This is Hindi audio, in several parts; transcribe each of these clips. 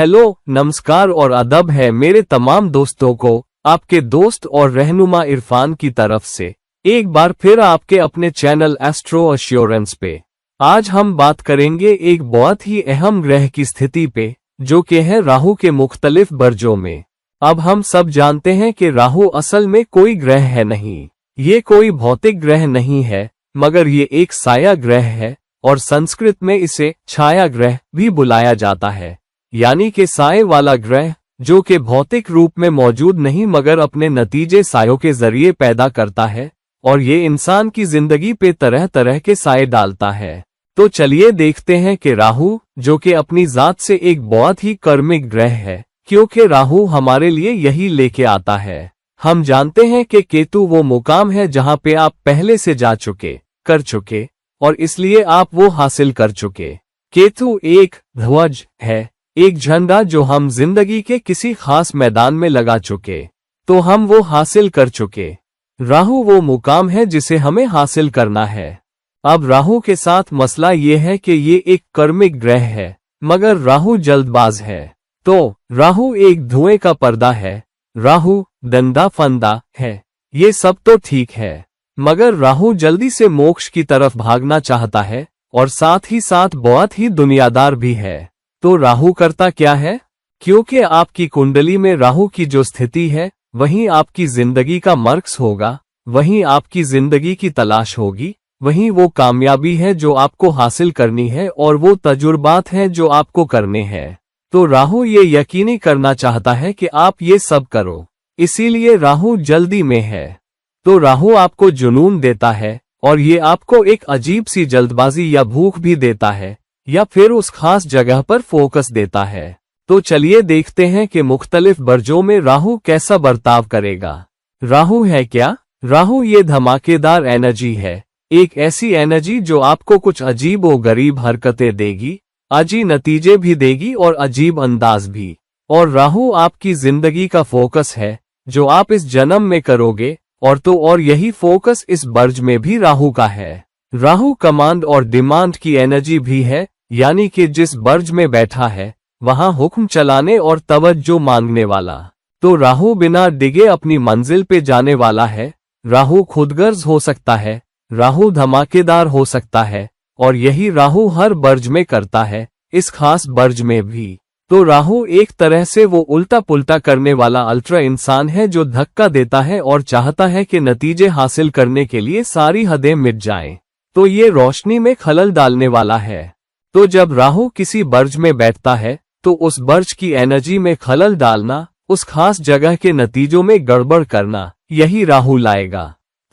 हेलो, नमस्कार और अदब है मेरे तमाम दोस्तों को आपके दोस्त और रहनुमा इरफान की तरफ से एक बार फिर आपके अपने चैनल एस्ट्रो एश्योरेंस पे। आज हम बात करेंगे एक बहुत ही अहम ग्रह की स्थिति पे, जो कि है राहु के मुख्तलिफ बर्जों में। अब हम सब जानते हैं कि राहु असल में कोई ग्रह है नहीं, ये कोई भौतिक ग्रह नहीं है, मगर ये एक साया ग्रह है और संस्कृत में इसे छाया ग्रह भी बुलाया जाता है, यानी कि साए वाला ग्रह जो कि भौतिक रूप में मौजूद नहीं मगर अपने नतीजे सायों के जरिए पैदा करता है और ये इंसान की जिंदगी पे तरह तरह के साए डालता है। तो चलिए देखते हैं कि राहु, जो कि अपनी जात से एक बहुत ही कर्मिक ग्रह है, क्योंकि राहु हमारे लिए यही लेके आता है। हम जानते हैं कि केतु वो मुकाम है जहां पे आप पहले से जा चुके, कर चुके और इसलिए आप वो हासिल कर चुके। केतु एक ध्वज है, एक झंडा जो हम जिंदगी के किसी खास मैदान में लगा चुके, तो हम वो हासिल कर चुके। राहु वो मुकाम है जिसे हमें हासिल करना है। अब राहु के साथ मसला ये है कि ये एक कर्मिक ग्रह है, मगर राहु जल्दबाज है। तो राहु एक धुएं का पर्दा है, राहु दंदा फंदा है, ये सब तो ठीक है, मगर राहु जल्दी से मोक्ष की तरफ भागना चाहता है और साथ ही साथ बहुत ही दुनियादार भी है। तो राहु करता क्या है? क्योंकि आपकी कुंडली में राहु की जो स्थिति है वहीं आपकी जिंदगी का मर्कस होगा, वहीं आपकी जिंदगी की तलाश होगी, वहीं वो कामयाबी है जो आपको हासिल करनी है और वो तजुर्बात हैं जो आपको करने हैं। तो राहु ये यकीनी करना चाहता है कि आप ये सब करो, इसीलिए राहु जल्दी में है। तो राहु आपको जुनून देता है और ये आपको एक अजीब सी जल्दबाजी या भूख भी देता है या फिर उस खास जगह पर फोकस देता है। तो चलिए देखते हैं कि मुख्तलिफ बर्जों में राहु कैसा बर्ताव करेगा। राहु है क्या? राहु ये धमाकेदार एनर्जी है, एक ऐसी एनर्जी जो आपको कुछ अजीब व गरीब हरकतें देगी, अजीब नतीजे भी देगी और अजीब अंदाज भी। और राहु आपकी जिंदगी का फोकस है जो आप इस जन्म में करोगे, और यही फोकस इस बर्ज में भी राहु का है। राहु कमांड और डिमांड की एनर्जी भी है, यानी कि जिस बर्ज में बैठा है वहां हुक्म चलाने और तवज्जो मांगने वाला। तो राहु बिना डिगे अपनी मंजिल पे जाने वाला है। राहु खुदगर्ज हो सकता है, राहु धमाकेदार हो सकता है और यही राहु हर बर्ज में करता है, इस खास बर्ज में भी। तो राहु एक तरह से वो उल्टा पुल्टा करने वाला अल्ट्रा इंसान है जो धक्का देता है और चाहता है कि नतीजे हासिल करने के लिए सारी हदें मिट जाएं। तो ये रोशनी में खलल डालने वाला है। तो जब राहु किसी बर्ज में बैठता है तो उस बर्ज की एनर्जी में खलल डालना, उस खास जगह के नतीजों में गड़बड़ करना, यही राहु लाएगा।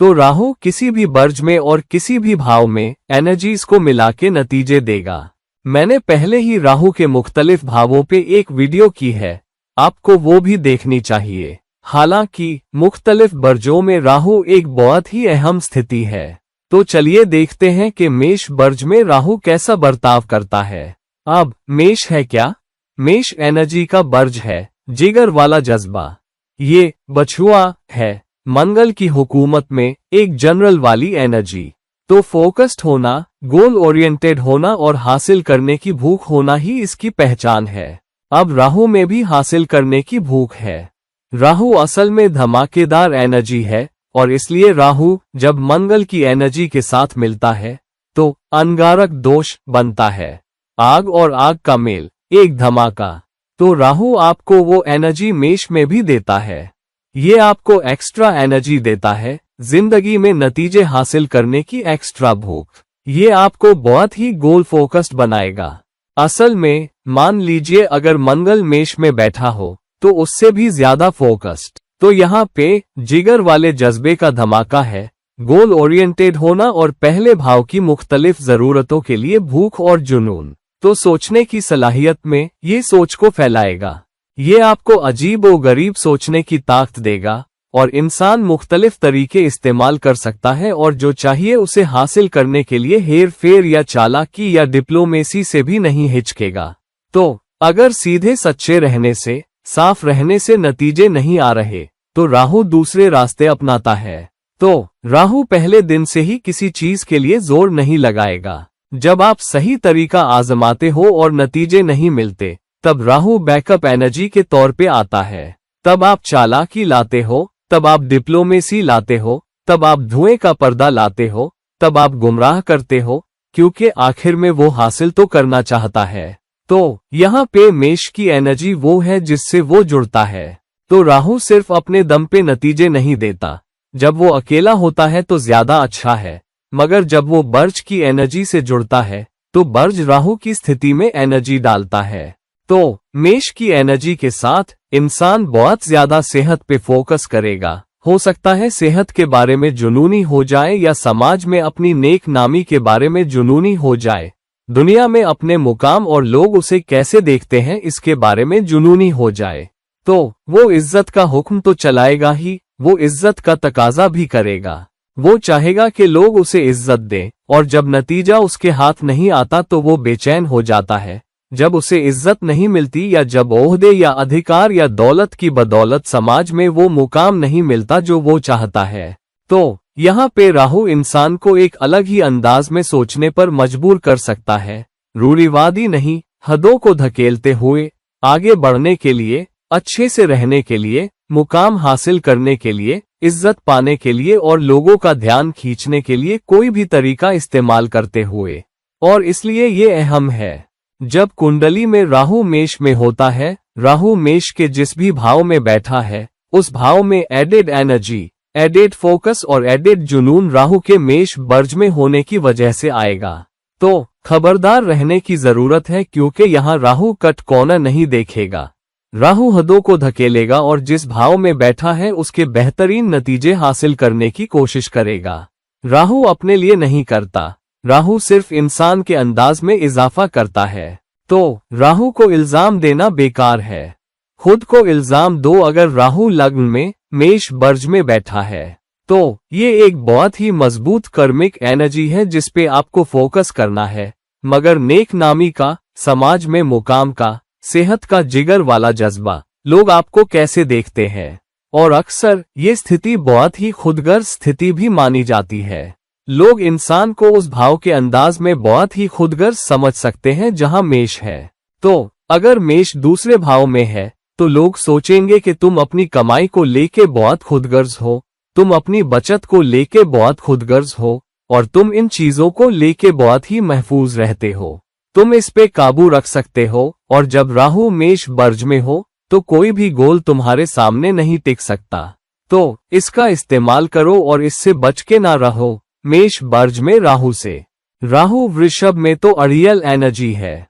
तो राहु किसी भी बर्ज में और किसी भी भाव में एनर्जीज को मिला के नतीजे देगा। मैंने पहले ही राहु के मुख्तलिफ भावों पे एक वीडियो की है, आपको वो भी देखनी चाहिए। हालांकि मुख्तलिफ बर्जों में राहु एक बहुत ही अहम स्थिति है। तो चलिए देखते हैं कि मेष बर्ज में राहु कैसा बर्ताव करता है। अब मेष है क्या? मेष एनर्जी का बर्ज है, जिगर वाला जज्बा। ये बछुआ है, मंगल की हुकूमत में एक जनरल वाली एनर्जी। तो फोकस्ड होना, गोल ओरिएंटेड होना और हासिल करने की भूख होना ही इसकी पहचान है। अब राहु में भी हासिल करने की भूख है। राहु असल में धमाकेदार एनर्जी है और इसलिए राहु जब मंगल की एनर्जी के साथ मिलता है तो अंगारक दोष बनता है, आग और आग का मेल, एक धमाका। तो राहु आपको वो एनर्जी मेष में भी देता है। ये आपको एक्स्ट्रा एनर्जी देता है, जिंदगी में नतीजे हासिल करने की एक्स्ट्रा भूख। ये आपको बहुत ही गोल फोकस्ड बनाएगा। असल में मान लीजिए अगर मंगल मेष में बैठा हो तो उससे भी ज्यादा फोकस्ड। तो यहाँ पे जिगर वाले जज्बे का धमाका है, गोल ओरिएंटेड होना और पहले भाव की मुख्तलिफ जरूरतों के लिए भूख और जुनून। तो सोचने की सलाहियत में ये सोच को फैलाएगा। ये आपको अजीब व गरीब सोचने की ताकत देगा और इंसान मुख्तलिफ तरीके इस्तेमाल कर सकता है और जो चाहिए उसे हासिल करने के लिए हेर फेर या चालाकी या डिप्लोमेसी से भी नहीं हिचकेगा। तो अगर सीधे सच्चे रहने से, साफ रहने से नतीजे नहीं आ रहे तो राहु दूसरे रास्ते अपनाता है। तो राहु पहले दिन से ही किसी चीज के लिए जोर नहीं लगाएगा। जब आप सही तरीका आजमाते हो और नतीजे नहीं मिलते तब राहु बैकअप एनर्जी के तौर पे आता है। तब आप चालाकी लाते हो, तब आप डिप्लोमेसी लाते हो, तब आप धुएं का पर्दा लाते हो, तब आप गुमराह करते हो, क्योंकि आखिर में वो हासिल तो करना चाहता है। तो यहाँ पे मेष की एनर्जी वो है जिससे वो जुड़ता है। तो राहु सिर्फ अपने दम पे नतीजे नहीं देता। जब वो अकेला होता है तो ज्यादा अच्छा है, मगर जब वो बर्ज की एनर्जी से जुड़ता है तो बर्ज राहु की स्थिति में एनर्जी डालता है। तो मेष की एनर्जी के साथ इंसान बहुत ज्यादा सेहत पे फोकस करेगा। हो सकता है सेहत के बारे में जुनूनी हो जाए या समाज में अपनी नेक नामी के बारे में जुनूनी हो जाए। दुनिया में अपने मुकाम और लोग उसे कैसे देखते हैं इसके बारे में जुनूनी हो जाए। तो वो इज्जत का हुक्म तो चलाएगा ही, वो इज्जत का तकाजा भी करेगा। वो चाहेगा कि लोग उसे इज्जत दें, और जब नतीजा उसके हाथ नहीं आता तो वो बेचैन हो जाता है। जब उसे इज्जत नहीं मिलती या जब ओहदे या अधिकार या दौलत की बदौलत समाज में वो मुकाम नहीं मिलता जो वो चाहता है। तो यहाँ पे राहु इंसान को एक अलग ही अंदाज में सोचने पर मजबूर कर सकता है। रूढ़िवादी नहीं, हदों को धकेलते हुए आगे बढ़ने के लिए, अच्छे से रहने के लिए, मुकाम हासिल करने के लिए, इज्जत पाने के लिए और लोगों का ध्यान खींचने के लिए कोई भी तरीका इस्तेमाल करते हुए। और इसलिए ये अहम है, जब कुंडली में राहु मेष में होता है, राहु मेष के जिस भी भाव में बैठा है उस भाव में एडेड एनर्जी, एडेड फोकस और एडेड जुनून राहु के मेष बर्ज में होने की वजह से आएगा। तो खबरदार रहने की जरूरत है, क्योंकि यहाँ राहु कट कॉर्नर नहीं देखेगा। राहु हदों को धकेलेगा और जिस भाव में बैठा है उसके बेहतरीन नतीजे हासिल करने की कोशिश करेगा। राहु अपने लिए नहीं करता, राहु सिर्फ इंसान के अंदाज में इजाफा करता है। तो राहु को इल्जाम देना बेकार है। खुद को इल्जाम दो अगर राहु लग्न में मेष बर्ज में बैठा है। तो ये एक बहुत ही मजबूत कर्मिक एनर्जी है जिस पे आपको फोकस करना है, मगर नेक नामी का, समाज में मुकाम का, सेहत का जिगर वाला जज्बा, लोग आपको कैसे देखते हैं। और अक्सर ये स्थिति बहुत ही खुदगर्ज स्थिति भी मानी जाती है। लोग इंसान को उस भाव के अंदाज में बहुत ही खुदगर्ज समझ सकते हैं जहां मेष है। तो अगर मेष दूसरे भाव में है तो लोग सोचेंगे कि तुम अपनी कमाई को लेके बहुत खुदगर्ज हो, तुम अपनी बचत को लेके बहुत खुदगर्ज हो, और तुम इन चीजों को लेके बहुत ही महफूज रहते हो। तुम इस पे काबू रख सकते हो, और जब राहु मेष बर्ज में हो तो कोई भी गोल तुम्हारे सामने नहीं टिक सकता। तो इसका इस्तेमाल करो और इससे बच के ना रहो। मेष बर्ज में राहु से, राहु वृषभ में तो अड़ियल एनर्जी है।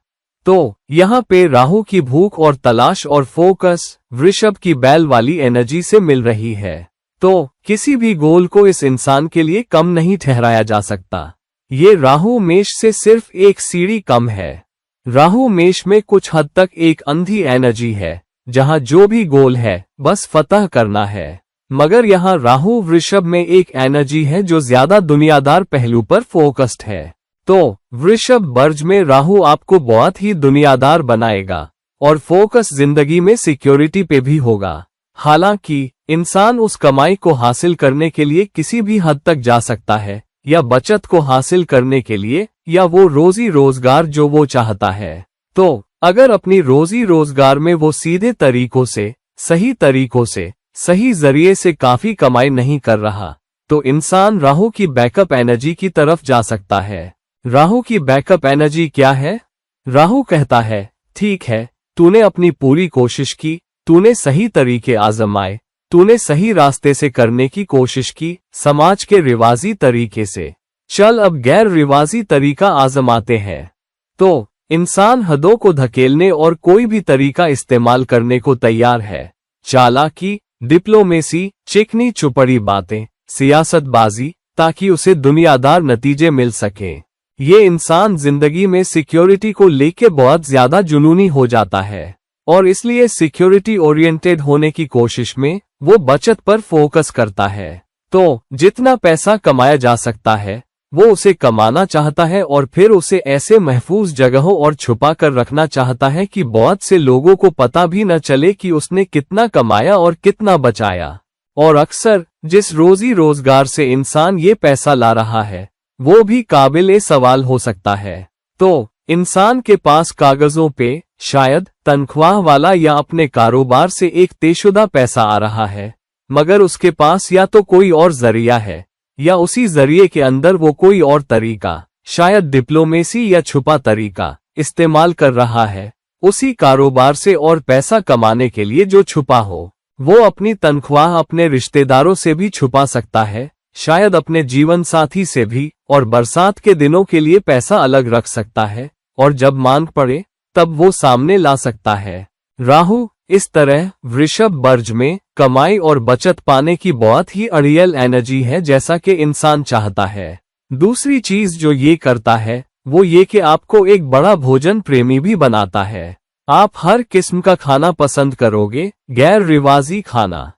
तो यहाँ पे राहु की भूख और तलाश और फोकस वृषभ की बैल वाली एनर्जी से मिल रही है। तो किसी भी गोल को इस इंसान के लिए कम नहीं ठहराया जा सकता। ये राहु मेष से सिर्फ एक सीढ़ी कम है। राहु मेष में कुछ हद तक एक अंधी एनर्जी है, जहां जो भी गोल है बस फतह करना है। मगर यहाँ राहु वृषभ में एक एनर्जी है जो ज्यादा दुनियादार पहलू पर फोकस्ड है। तो वृषभ बर्ज में राहु आपको बहुत ही दुनियादार बनाएगा और फोकस जिंदगी में सिक्योरिटी पे भी होगा। हालांकि इंसान उस कमाई को हासिल करने के लिए किसी भी हद तक जा सकता है, या बचत को हासिल करने के लिए, या वो रोजी रोजगार जो वो चाहता है। तो अगर अपनी रोजी रोजगार में वो सीधे तरीकों से, सही तरीकों से, सही जरिए से काफी कमाई नहीं कर रहा, तो इंसान राहु की बैकअप एनर्जी की तरफ जा सकता है। राहु की बैकअप एनर्जी क्या है? राहु कहता है, ठीक है, तूने अपनी पूरी कोशिश की, तूने सही तरीके आजमाए, तूने सही रास्ते से करने की कोशिश की, समाज के रिवाजी तरीके से, चल अब गैर रिवाजी तरीका आजमाते हैं। तो इंसान हदों को धकेलने और कोई भी तरीका इस्तेमाल करने को तैयार है। चालाकी, डिप्लोमेसी, चिकनी चुपड़ी बातें, सियासतबाजी, ताकि उसे दुनियादार नतीजे मिल सके। ये इंसान जिंदगी में सिक्योरिटी को लेके बहुत ज्यादा जुनूनी हो जाता है, और इसलिए सिक्योरिटी ओरिएंटेड होने की कोशिश में वो बचत पर फोकस करता है। तो जितना पैसा कमाया जा सकता है वो उसे कमाना चाहता है, और फिर उसे ऐसे महफूज जगहों और छुपा कर रखना चाहता है कि बहुत से लोगों को पता भी न चले कि उसने कितना कमाया और कितना बचाया। और अक्सर जिस रोजी रोजगार से इंसान ये पैसा ला रहा है वो भी काबिल सवाल हो सकता है। तो इंसान के पास कागजों पे शायद तनख्वाह वाला या अपने कारोबार से एक तयशुदा पैसा आ रहा है, मगर उसके पास या तो कोई और जरिया है या उसी जरिए के अंदर वो कोई और तरीका, शायद डिप्लोमेसी या छुपा तरीका इस्तेमाल कर रहा है उसी कारोबार से और पैसा कमाने के लिए जो छुपा हो। वो अपनी तनख्वाह अपने रिश्तेदारों से भी छुपा सकता है, शायद अपने जीवन साथी से भी, और बरसात के दिनों के लिए पैसा अलग रख सकता है और जब मांग पड़े तब वो सामने ला सकता है। राहु इस तरह वृषभ बर्ज में कमाई और बचत पाने की बहुत ही अड़ियल एनर्जी है, जैसा कि इंसान चाहता है। दूसरी चीज जो ये करता है वो ये कि आपको एक बड़ा भोजन प्रेमी भी बनाता है। आप हर किस्म का खाना पसंद करोगे, गैर रिवाजी खाना।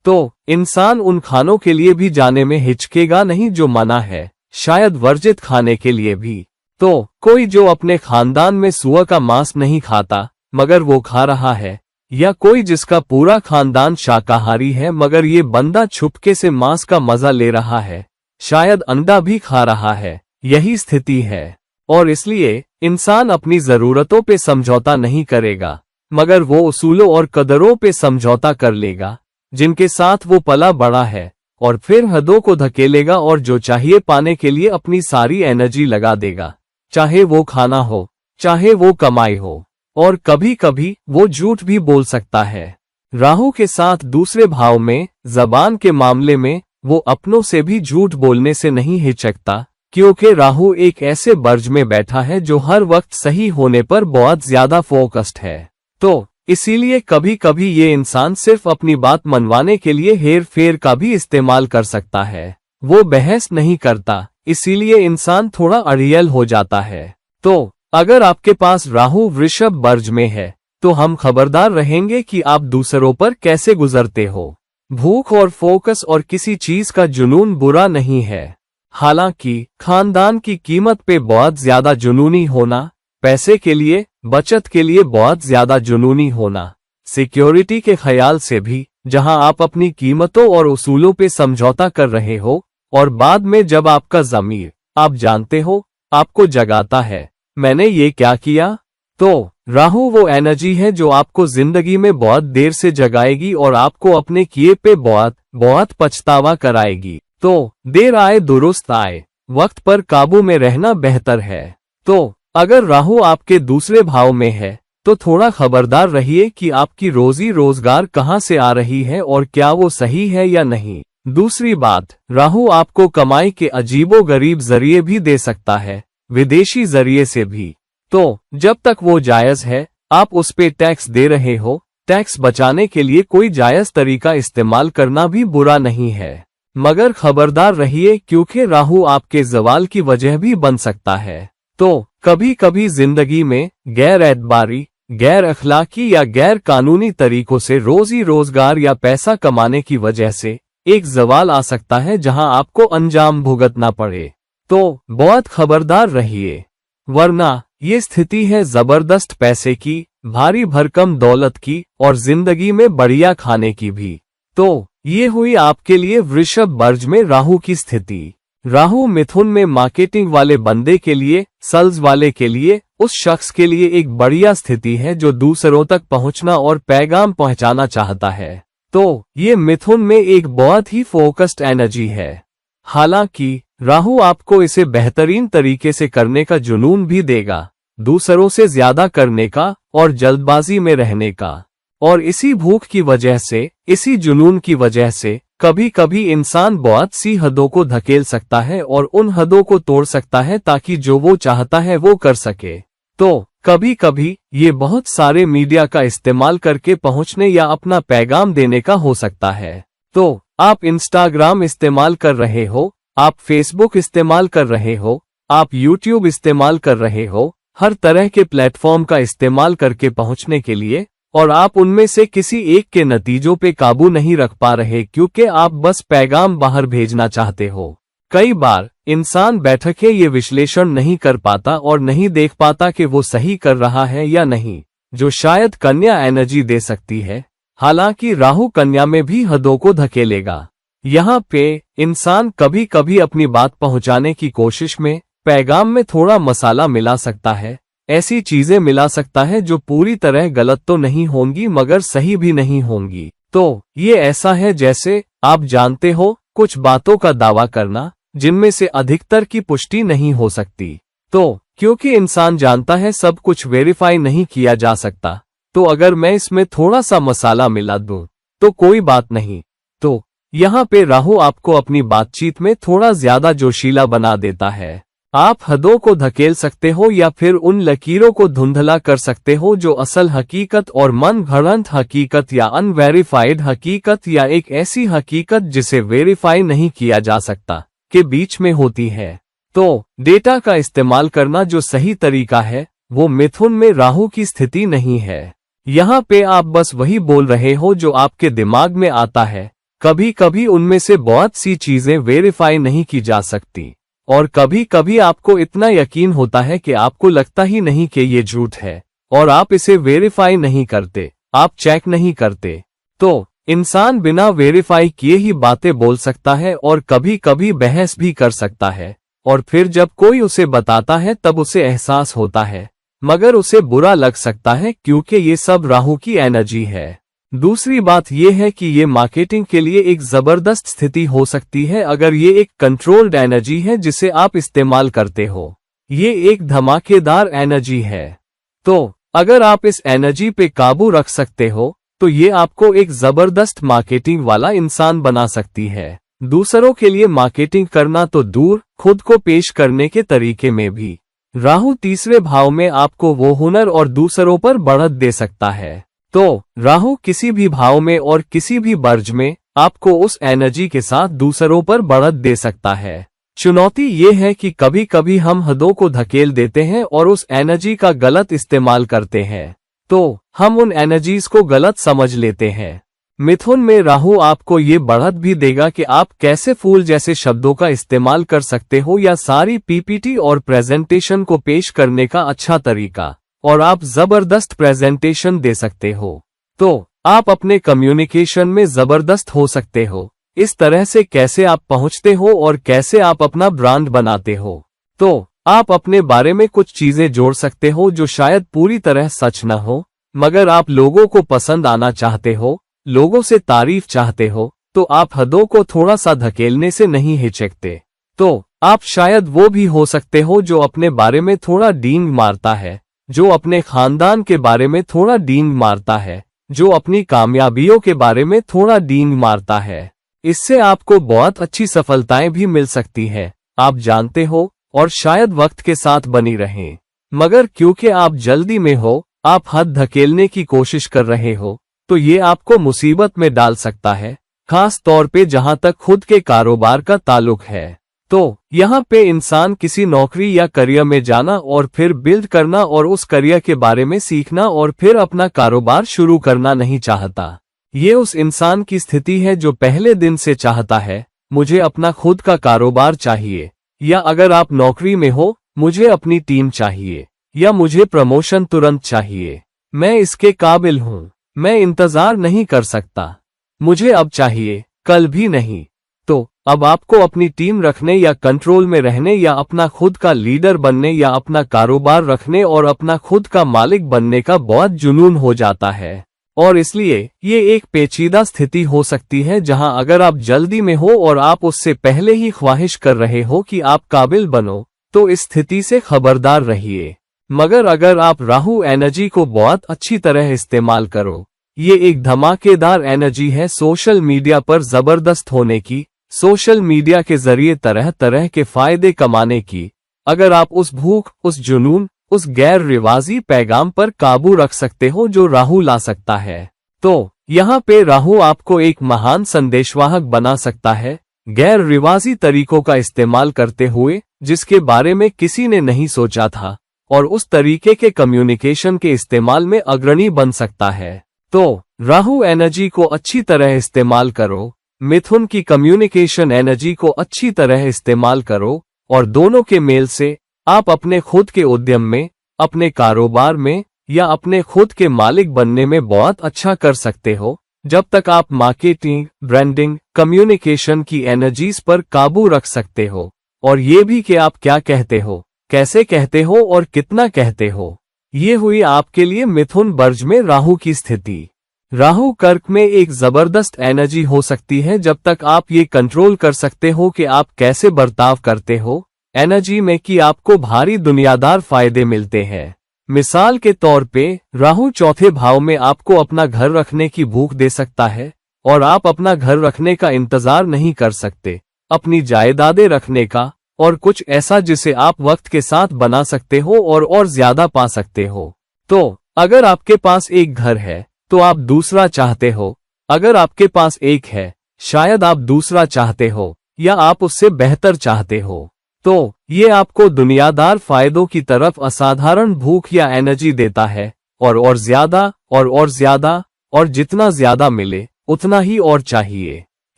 तो इंसान उन खानों के लिए भी जाने में हिचकेगा नहीं जो मना है, शायद वर्जित खाने के लिए भी। तो कोई जो अपने खानदान में सुअर का मांस नहीं खाता मगर वो खा रहा है, या कोई जिसका पूरा खानदान शाकाहारी है मगर ये बंदा छुपके से मांस का मजा ले रहा है, शायद अंडा भी खा रहा है, यही स्थिति है। और इसलिए इंसान अपनी जरूरतों पे समझौता नहीं करेगा, मगर वो उसूलों और कदरों पे समझौता कर लेगा जिनके साथ वो पला बड़ा है, और फिर हदों को धकेलेगा और जो चाहिए पाने के लिए अपनी सारी एनर्जी लगा देगा, चाहे वो खाना हो चाहे वो कमाई हो। और कभी कभी वो झूठ भी बोल सकता है। राहु के साथ दूसरे भाव में जबान के मामले में वो अपनों से भी झूठ बोलने से नहीं हिचकता, क्योंकि राहु एक ऐसे बर्ज में बैठा है जो हर वक्त सही होने पर बहुत ज्यादा फोकस्ड है। तो इसीलिए कभी कभी ये इंसान सिर्फ अपनी बात मनवाने के लिए हेर फेर का भी इस्तेमाल कर सकता है। वो बहस नहीं करता, इसीलिए इंसान थोड़ा अड़ियल हो जाता है। तो अगर आपके पास राहु वृषभ बर्ज में है तो हम खबरदार रहेंगे कि आप दूसरों पर कैसे गुजरते हो। भूख और फोकस और किसी चीज का जुनून बुरा नहीं है, हालांकि खानदान की कीमत पे बहुत ज्यादा जुनूनी होना, पैसे के लिए बचत के लिए बहुत ज्यादा जुनूनी होना, सिक्योरिटी के ख्याल से भी, जहां आप अपनी कीमतों और उसूलों पे समझौता कर रहे हो और बाद में जब आपका ज़मीर, आप जानते हो, आपको जगाता है मैंने ये क्या किया। तो राहु वो एनर्जी है जो आपको जिंदगी में बहुत देर से जगाएगी और आपको अपने किए पे बहुत बहुत पछतावा कराएगी। तो देर आए दुरुस्त आए, वक्त पर काबू में रहना बेहतर है। तो अगर राहु आपके दूसरे भाव में है तो थोड़ा खबरदार रहिए कि आपकी रोजी रोजगार कहां से आ रही है और क्या वो सही है या नहीं। दूसरी बात, राहु आपको कमाई के अजीबो गरीब जरिए भी दे सकता है, विदेशी जरिए से भी। तो जब तक वो जायज है, आप उस पे टैक्स दे रहे हो, टैक्स बचाने के लिए कोई जायज तरीका इस्तेमाल करना भी बुरा नहीं है। मगर खबरदार रहिए क्योंकि राहु आपके जवाल की वजह भी बन सकता है। तो कभी कभी जिंदगी में गैर एतबारी, गैर अखलाकी या गैर कानूनी तरीकों से रोजी रोजगार या पैसा कमाने की वजह से एक जवाल आ सकता है जहां आपको अंजाम भुगतना पड़े। तो बहुत खबरदार रहिए, वरना ये स्थिति है जबरदस्त पैसे की, भारी भरकम दौलत की और जिंदगी में बढ़िया खाने की भी। तो ये हुई आपके लिए वृषभ बर्ज में राहु की स्थिति। राहु मिथुन में मार्केटिंग वाले बंदे के लिए, सेल्स वाले के लिए, उस शख्स के लिए एक बढ़िया स्थिति है जो दूसरों तक पहुंचना और पैगाम पहुंचाना चाहता है। तो ये मिथुन में एक बहुत ही फोकस्ड एनर्जी है। हालांकि राहु आपको इसे बेहतरीन तरीके से करने का जुनून भी देगा, दूसरों से ज्यादा करने का और जल्दबाजी में रहने का। और इसी भूख की वजह से, इसी जुनून की वजह से कभी कभी इंसान बहुत सी हदों को धकेल सकता है और उन हदों को तोड़ सकता है ताकि जो वो चाहता है वो कर सके। तो कभी कभी ये बहुत सारे मीडिया का इस्तेमाल करके पहुंचने या अपना पैगाम देने का हो सकता है। तो आप इंस्टाग्राम इस्तेमाल कर रहे हो, आप फेसबुक इस्तेमाल कर रहे हो, आप यूट्यूब इस्तेमाल कर रहे हो, हर तरह के प्लेटफॉर्म का इस्तेमाल करके पहुंचने के लिए, और आप उनमें से किसी एक के नतीजों पे काबू नहीं रख पा रहे क्योंकि आप बस पैगाम बाहर भेजना चाहते हो। कई बार इंसान बैठ के ये विश्लेषण नहीं कर पाता और नहीं देख पाता कि वो सही कर रहा है या नहीं, जो शायद कन्या एनर्जी दे सकती है। हालांकि राहु कन्या में भी हदों को धकेलेगा। यहाँ पे इंसान कभी कभी अपनी बात पहुंचाने की कोशिश में पैगाम में थोड़ा मसाला मिला सकता है, ऐसी चीजें मिला सकता है जो पूरी तरह गलत तो नहीं होंगी मगर सही भी नहीं होंगी। तो ये ऐसा है जैसे आप जानते हो कुछ बातों का दावा करना जिनमें से अधिकतर की पुष्टि नहीं हो सकती। तो क्योंकि इंसान जानता है सब कुछ वेरीफाई नहीं किया जा सकता, तो अगर मैं इसमें थोड़ा सा मसाला मिला दूं तो कोई बात नहीं। तो यहाँ पे राहु आपको अपनी बातचीत में थोड़ा ज्यादा जोशीला बना देता है। आप हदों को धकेल सकते हो या फिर उन लकीरों को धुंधला कर सकते हो जो असल हकीकत और मन घड़ंत हकीकत या अनवेरीफाइड हकीकत या एक ऐसी हकीकत जिसे वेरीफाई नहीं किया जा सकता के बीच में होती है। तो डेटा का इस्तेमाल करना जो सही तरीका है वो मिथुन में राहु की स्थिति नहीं है। यहाँ पे आप बस वही बोल रहे हो जो आपके दिमाग में आता है। कभी कभी उनमें से बहुत सी चीजें वेरीफाई नहीं की जा सकती और कभी कभी आपको इतना यकीन होता है कि आपको लगता ही नहीं कि ये झूठ है और आप इसे वेरीफाई नहीं करते, आप चेक नहीं करते। तो इंसान बिना वेरीफाई किए ही बातें बोल सकता है और कभी कभी बहस भी कर सकता है और फिर जब कोई उसे बताता है तब उसे एहसास होता है मगर उसे बुरा लग सकता है क्योंकि ये सब राहु की एनर्जी है। दूसरी बात यह है कि ये मार्केटिंग के लिए एक जबरदस्त स्थिति हो सकती है अगर ये एक कंट्रोल्ड एनर्जी है जिसे आप इस्तेमाल करते हो। ये एक धमाकेदार एनर्जी है। तो अगर आप इस एनर्जी पे काबू रख सकते हो तो ये आपको एक जबरदस्त मार्केटिंग वाला इंसान बना सकती है। दूसरों के लिए मार्केटिंग करना तो दूर, खुद को पेश करने के तरीके में भी राहु तीसरे भाव में आपको वो हुनर और दूसरों पर बढ़त दे सकता है। तो राहु किसी भी भाव में और किसी भी बर्ज में आपको उस एनर्जी के साथ दूसरों पर बढ़त दे सकता है। चुनौती ये है कि कभी कभी हम हदों को धकेल देते हैं और उस एनर्जी का गलत इस्तेमाल करते हैं, तो हम उन एनर्जीज को गलत समझ लेते हैं। मिथुन में राहु आपको ये बढ़त भी देगा कि आप कैसे फूल जैसे शब्दों का इस्तेमाल कर सकते हो या सारी पीपीटी और प्रेजेंटेशन को पेश करने का अच्छा तरीका, और आप जबरदस्त प्रेजेंटेशन दे सकते हो। तो आप अपने कम्युनिकेशन में जबरदस्त हो सकते हो। इस तरह से कैसे आप पहुंचते हो और कैसे आप अपना ब्रांड बनाते हो। तो आप अपने बारे में कुछ चीजें जोड़ सकते हो जो शायद पूरी तरह सच न हो मगर आप लोगों को पसंद आना चाहते हो, लोगों से तारीफ चाहते हो, तो आप हदों को थोड़ा सा धकेलने से नहीं हिचकते। तो आप शायद वो भी हो सकते हो जो अपने बारे में थोड़ा डींग मारता है, जो अपने खानदान के बारे में थोड़ा डींग मारता है, जो अपनी कामयाबियों के बारे में थोड़ा डींग मारता है। इससे आपको बहुत अच्छी सफलताएं भी मिल सकती है, आप जानते हो, और शायद वक्त के साथ बनी रहें। मगर क्योंकि आप जल्दी में हो, आप हद धकेलने की कोशिश कर रहे हो, तो ये आपको मुसीबत में डाल सकता है, खास तौर पे जहां तक खुद के कारोबार का ताल्लुक है। तो यहाँ पे इंसान किसी नौकरी या करियर में जाना और फिर बिल्ड करना और उस करियर के बारे में सीखना और फिर अपना कारोबार शुरू करना नहीं चाहता। ये उस इंसान की स्थिति है जो पहले दिन से चाहता है, मुझे अपना खुद का कारोबार चाहिए, या अगर आप नौकरी में हो, मुझे अपनी टीम चाहिए, या मुझे प्रमोशन तुरंत चाहिए, मैं इसके काबिल हूँ, मैं इंतजार नहीं कर सकता, मुझे अब चाहिए, कल भी नहीं। तो अब आपको अपनी टीम रखने या कंट्रोल में रहने या अपना खुद का लीडर बनने या अपना कारोबार रखने और अपना खुद का मालिक बनने का बहुत जुनून हो जाता है। और इसलिए ये एक पेचीदा स्थिति हो सकती है जहां अगर आप जल्दी में हो और आप उससे पहले ही ख्वाहिश कर रहे हो कि आप काबिल बनो, तो इस स्थिति से खबरदार रहिए। मगर अगर आप राहु एनर्जी को बहुत अच्छी तरह इस्तेमाल करो, ये एक धमाकेदार एनर्जी है सोशल मीडिया पर जबरदस्त होने की, सोशल मीडिया के जरिए तरह तरह के फायदे कमाने की। अगर आप उस भूख, उस जुनून, उस गैर रिवाजी पैगाम पर काबू रख सकते हो जो राहु ला सकता है, तो यहाँ पे राहु आपको एक महान संदेशवाहक बना सकता है, गैर रिवाजी तरीकों का इस्तेमाल करते हुए जिसके बारे में किसी ने नहीं सोचा था, और उस तरीके के कम्युनिकेशन के इस्तेमाल में अग्रणी बन सकता है। तो राहु एनर्जी को अच्छी तरह इस्तेमाल करो, मिथुन की कम्युनिकेशन एनर्जी को अच्छी तरह इस्तेमाल करो, और दोनों के मेल से आप अपने खुद के उद्यम में, अपने कारोबार में या अपने खुद के मालिक बनने में बहुत अच्छा कर सकते हो, जब तक आप मार्केटिंग, ब्रांडिंग, कम्युनिकेशन की एनर्जीज पर काबू रख सकते हो, और ये भी कि आप क्या कहते हो, कैसे कहते हो और कितना कहते हो। ये हुई आपके लिए मिथुन बर्ज में राहु की स्थिति। राहु कर्क में एक जबरदस्त एनर्जी हो सकती है जब तक आप ये कंट्रोल कर सकते हो कि आप कैसे बर्ताव करते हो एनर्जी में कि आपको भारी दुनियादार फायदे मिलते हैं। मिसाल के तौर पे राहु चौथे भाव में आपको अपना घर रखने की भूख दे सकता है और आप अपना घर रखने का इंतजार नहीं कर सकते, अपनी जायदादें रखने का और कुछ ऐसा जिसे आप वक्त के साथ बना सकते हो और ज्यादा पा सकते हो। तो अगर आपके पास एक घर है तो आप दूसरा चाहते हो, अगर आपके पास एक है शायद आप दूसरा चाहते हो या आप उससे बेहतर चाहते हो। तो ये आपको दुनियादार फायदों की तरफ असाधारण भूख या एनर्जी देता है और ज्यादा और ज्यादा, और जितना ज्यादा मिले उतना ही और चाहिए।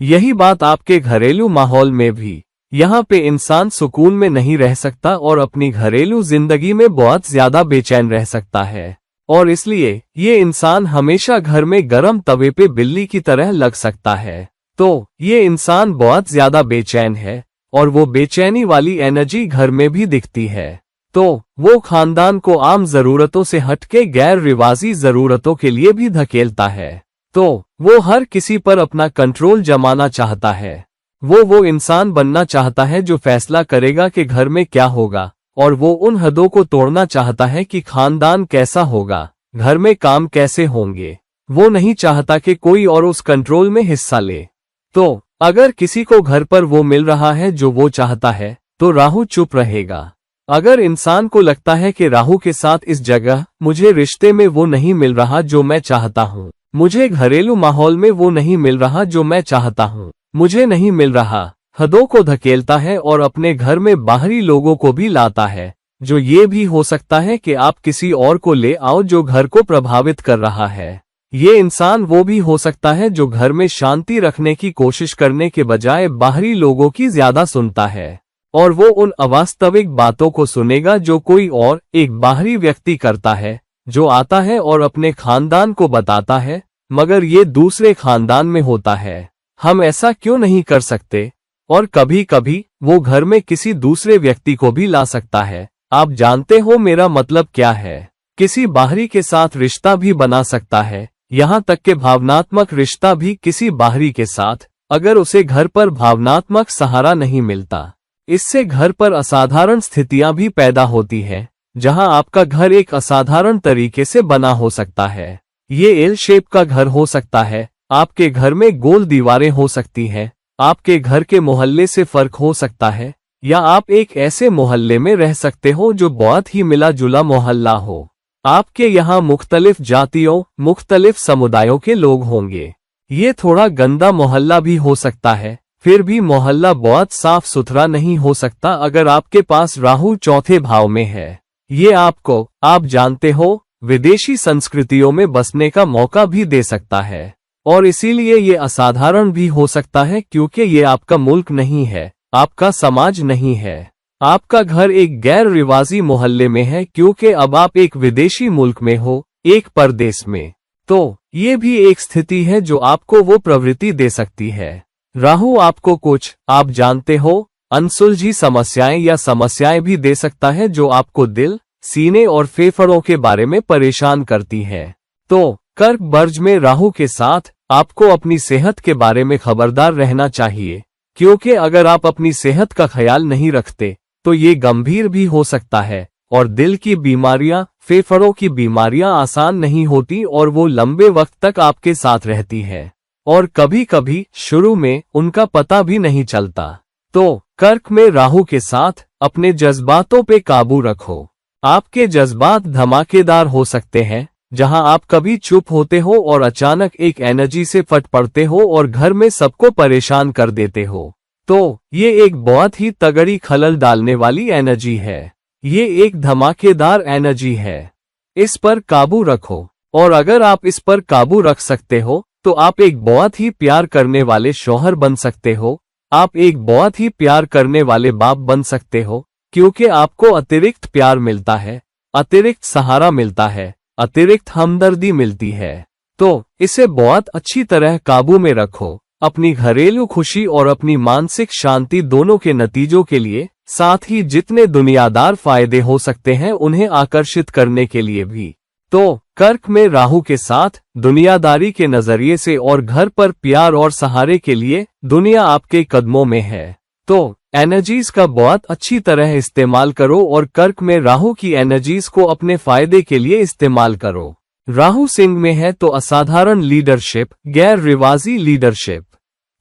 यही बात आपके घरेलू माहौल में भी। यहाँ पे इंसान सुकून में नहीं रह सकता और अपनी घरेलू जिंदगी में बहुत ज्यादा बेचैन रह सकता है, और इसलिए ये इंसान हमेशा घर में गरम तवे पे बिल्ली की तरह लग सकता है। तो ये इंसान बहुत ज्यादा बेचैन है और वो बेचैनी वाली एनर्जी घर में भी दिखती है। तो वो खानदान को आम जरूरतों से हटके गैर रिवाजी जरूरतों के लिए भी धकेलता है। तो वो हर किसी पर अपना कंट्रोल जमाना चाहता है। वो इंसान बनना चाहता है जो फैसला करेगा कि घर में क्या होगा, और वो उन हदों को तोड़ना चाहता है कि खानदान कैसा होगा, घर में काम कैसे होंगे। वो नहीं चाहता कि कोई और उस कंट्रोल में हिस्सा ले। तो अगर किसी को घर पर वो मिल रहा है जो वो चाहता है तो राहु चुप रहेगा। अगर इंसान को लगता है कि राहु के साथ इस जगह मुझे रिश्ते में वो नहीं मिल रहा जो मैं चाहता हूँ, मुझे घरेलू माहौल में वो नहीं मिल रहा जो मैं चाहता हूँ, मुझे नहीं मिल रहा, हदों को धकेलता है और अपने घर में बाहरी लोगों को भी लाता है, जो ये भी हो सकता है कि आप किसी और को ले आओ जो घर को प्रभावित कर रहा है। ये इंसान वो भी हो सकता है जो घर में शांति रखने की कोशिश करने के बजाय बाहरी लोगों की ज्यादा सुनता है, और वो उन अवास्तविक बातों को सुनेगा जो कोई और एक बाहरी व्यक्ति करता है, जो आता है और अपने खानदान को बताता है, मगर ये दूसरे खानदान में होता है। हम ऐसा क्यों नहीं कर सकते? और कभी कभी वो घर में किसी दूसरे व्यक्ति को भी ला सकता है। आप जानते हो मेरा मतलब क्या है? किसी बाहरी के साथ रिश्ता भी बना सकता है, यहाँ तक कि भावनात्मक रिश्ता भी किसी बाहरी के साथ, अगर उसे घर पर भावनात्मक सहारा नहीं मिलता। इससे घर पर असाधारण स्थितियां भी पैदा होती हैं, जहां आपका घर एक असाधारण तरीके से बना हो सकता है। ये एल शेप का घर हो सकता है, आपके घर में गोल दीवारें हो सकती हैं, आपके घर के मोहल्ले से फर्क हो सकता है, या आप एक ऐसे मोहल्ले में रह सकते हो जो बहुत ही मिला जुला मोहल्ला हो। आपके यहाँ मुख्तलिफ जातियों, मुख्तलिफ समुदायों के लोग होंगे। ये थोड़ा गंदा मोहल्ला भी हो सकता है, फिर भी मोहल्ला बहुत साफ सुथरा नहीं हो सकता अगर आपके पास राहु चौथे भाव में है। ये आपको, आप जानते हो, विदेशी संस्कृतियों में बसने का मौका भी दे सकता है, और इसीलिए ये असाधारण भी हो सकता है क्योंकि ये आपका मुल्क नहीं है, आपका समाज नहीं है। आपका घर एक गैर रिवाजी मोहल्ले में है क्योंकि अब आप एक विदेशी मुल्क में हो, एक परदेश में। तो ये भी एक स्थिति है जो आपको वो प्रवृत्ति दे सकती है। राहु आपको कुछ, आप जानते हो, अनसुलझी समस्याएं या समस्याएं भी दे सकता है जो आपको दिल, सीने और फेफड़ों के बारे में परेशान करती है। तो कर्क बर्ज में राहु के साथ आपको अपनी सेहत के बारे में खबरदार रहना चाहिए, क्योंकि अगर आप अपनी सेहत का ख्याल नहीं रखते तो ये गंभीर भी हो सकता है, और दिल की बीमारियां, फेफड़ों की बीमारियां आसान नहीं होती और वो लंबे वक्त तक आपके साथ रहती है, और कभी कभी शुरू में उनका पता भी नहीं चलता। तो कर्क में राहु के साथ अपने जज्बातों पे काबू रखो। आपके जज्बात धमाकेदार हो सकते हैं, जहां आप कभी चुप होते हो और अचानक एक एनर्जी से फट पड़ते हो और घर में सबको परेशान कर देते हो। तो ये एक बहुत ही तगड़ी खलल डालने वाली एनर्जी है। ये एक धमाकेदार एनर्जी है। इस पर काबू रखो, और अगर आप इस पर काबू रख सकते हो तो आप एक बहुत ही प्यार करने वाले शौहर बन सकते हो, आप एक बहुत ही प्यार करने वाले बाप बन सकते हो, क्योंकि आपको अतिरिक्त प्यार मिलता है, अतिरिक्त सहारा मिलता है, अतिरिक्त हमदर्दी मिलती है। तो इसे बहुत अच्छी तरह काबू में रखो। अपनी घरेलू खुशी और अपनी मानसिक शांति दोनों के नतीजों के लिए, साथ ही जितने दुनियादार फायदे हो सकते हैं उन्हें आकर्षित करने के लिए भी। तो कर्क में राहु के साथ दुनियादारी के नजरिए से और घर पर प्यार और सहारे के लिए दुनिया आपके कदमों में है। तो एनर्जीज का बहुत अच्छी तरह इस्तेमाल करो और कर्क में राहु की एनर्जीज को अपने फायदे के लिए इस्तेमाल करो। राहु सिंह में है तो असाधारण लीडरशिप, गैर रिवाजी लीडरशिप।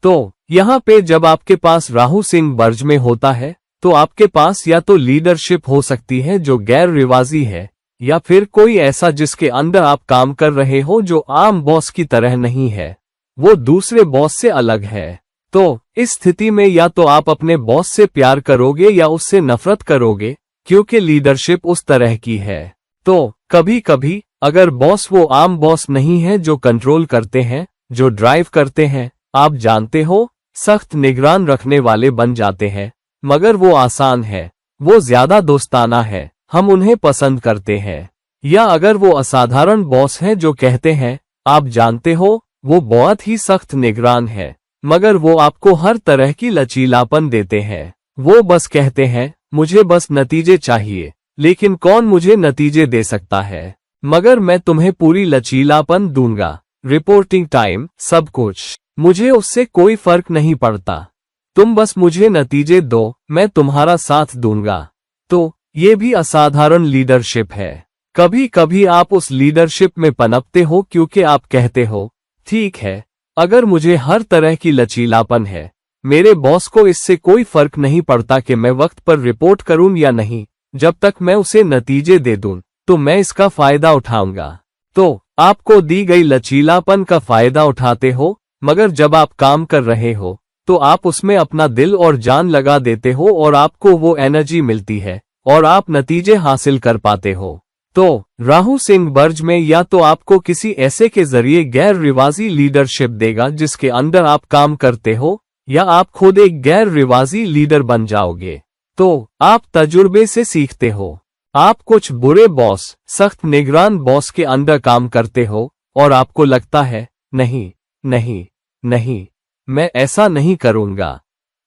तो यहाँ पे जब आपके पास राहु सिंह बर्ज में होता है तो आपके पास या तो लीडरशिप हो सकती है जो गैर रिवाजी है, या फिर कोई ऐसा जिसके अंदर आप काम कर रहे हो जो आम बॉस की तरह नहीं है, वो दूसरे बॉस से अलग है। तो इस स्थिति में या तो आप अपने बॉस से प्यार करोगे या उससे नफरत करोगे, क्योंकि लीडरशिप उस तरह की है। तो कभी कभी अगर बॉस वो आम बॉस नहीं है जो कंट्रोल करते हैं, जो ड्राइव करते हैं, आप जानते हो, सख्त निगरान रखने वाले बन जाते हैं, मगर वो आसान है, वो ज्यादा दोस्ताना है, हम उन्हें पसंद करते हैं। या अगर वो असाधारण बॉस हैं जो कहते हैं, आप जानते हो, वो बहुत ही सख्त निगरान है, मगर वो आपको हर तरह की लचीलापन देते हैं। वो बस कहते हैं, मुझे बस नतीजे चाहिए, लेकिन कौन मुझे नतीजे दे सकता है, मगर मैं तुम्हें पूरी लचीलापन दूंगा, रिपोर्टिंग टाइम, सब कुछ, मुझे उससे कोई फर्क नहीं पड़ता, तुम बस मुझे नतीजे दो, मैं तुम्हारा साथ दूंगा। तो ये भी असाधारण लीडरशिप है। कभी कभी आप उस लीडरशिप में पनपते हो क्योंकि आप कहते हो, ठीक है, अगर मुझे हर तरह की लचीलापन है, मेरे बॉस को इससे कोई फर्क नहीं पड़ता कि मैं वक्त पर रिपोर्ट करूं या नहीं, जब तक मैं उसे नतीजे दे दूं, तो मैं इसका फायदा उठाऊंगा। तो आपको दी गई लचीलापन का फायदा उठाते हो, मगर जब आप काम कर रहे हो तो आप उसमें अपना दिल और जान लगा देते हो और आपको वो एनर्जी मिलती है और आप नतीजे हासिल कर पाते हो। तो राहु सिंह बर्ज में या तो आपको किसी ऐसे के जरिए गैर रिवाजी लीडरशिप देगा जिसके अंदर आप काम करते हो, या आप खुद एक गैर रिवाजी लीडर बन जाओगे। तो आप तजुर्बे से सीखते हो। आप कुछ बुरे बॉस, सख्त निगरान बॉस के अंदर काम करते हो और आपको लगता है, नहीं नहीं नहीं, मैं ऐसा नहीं करूंगा।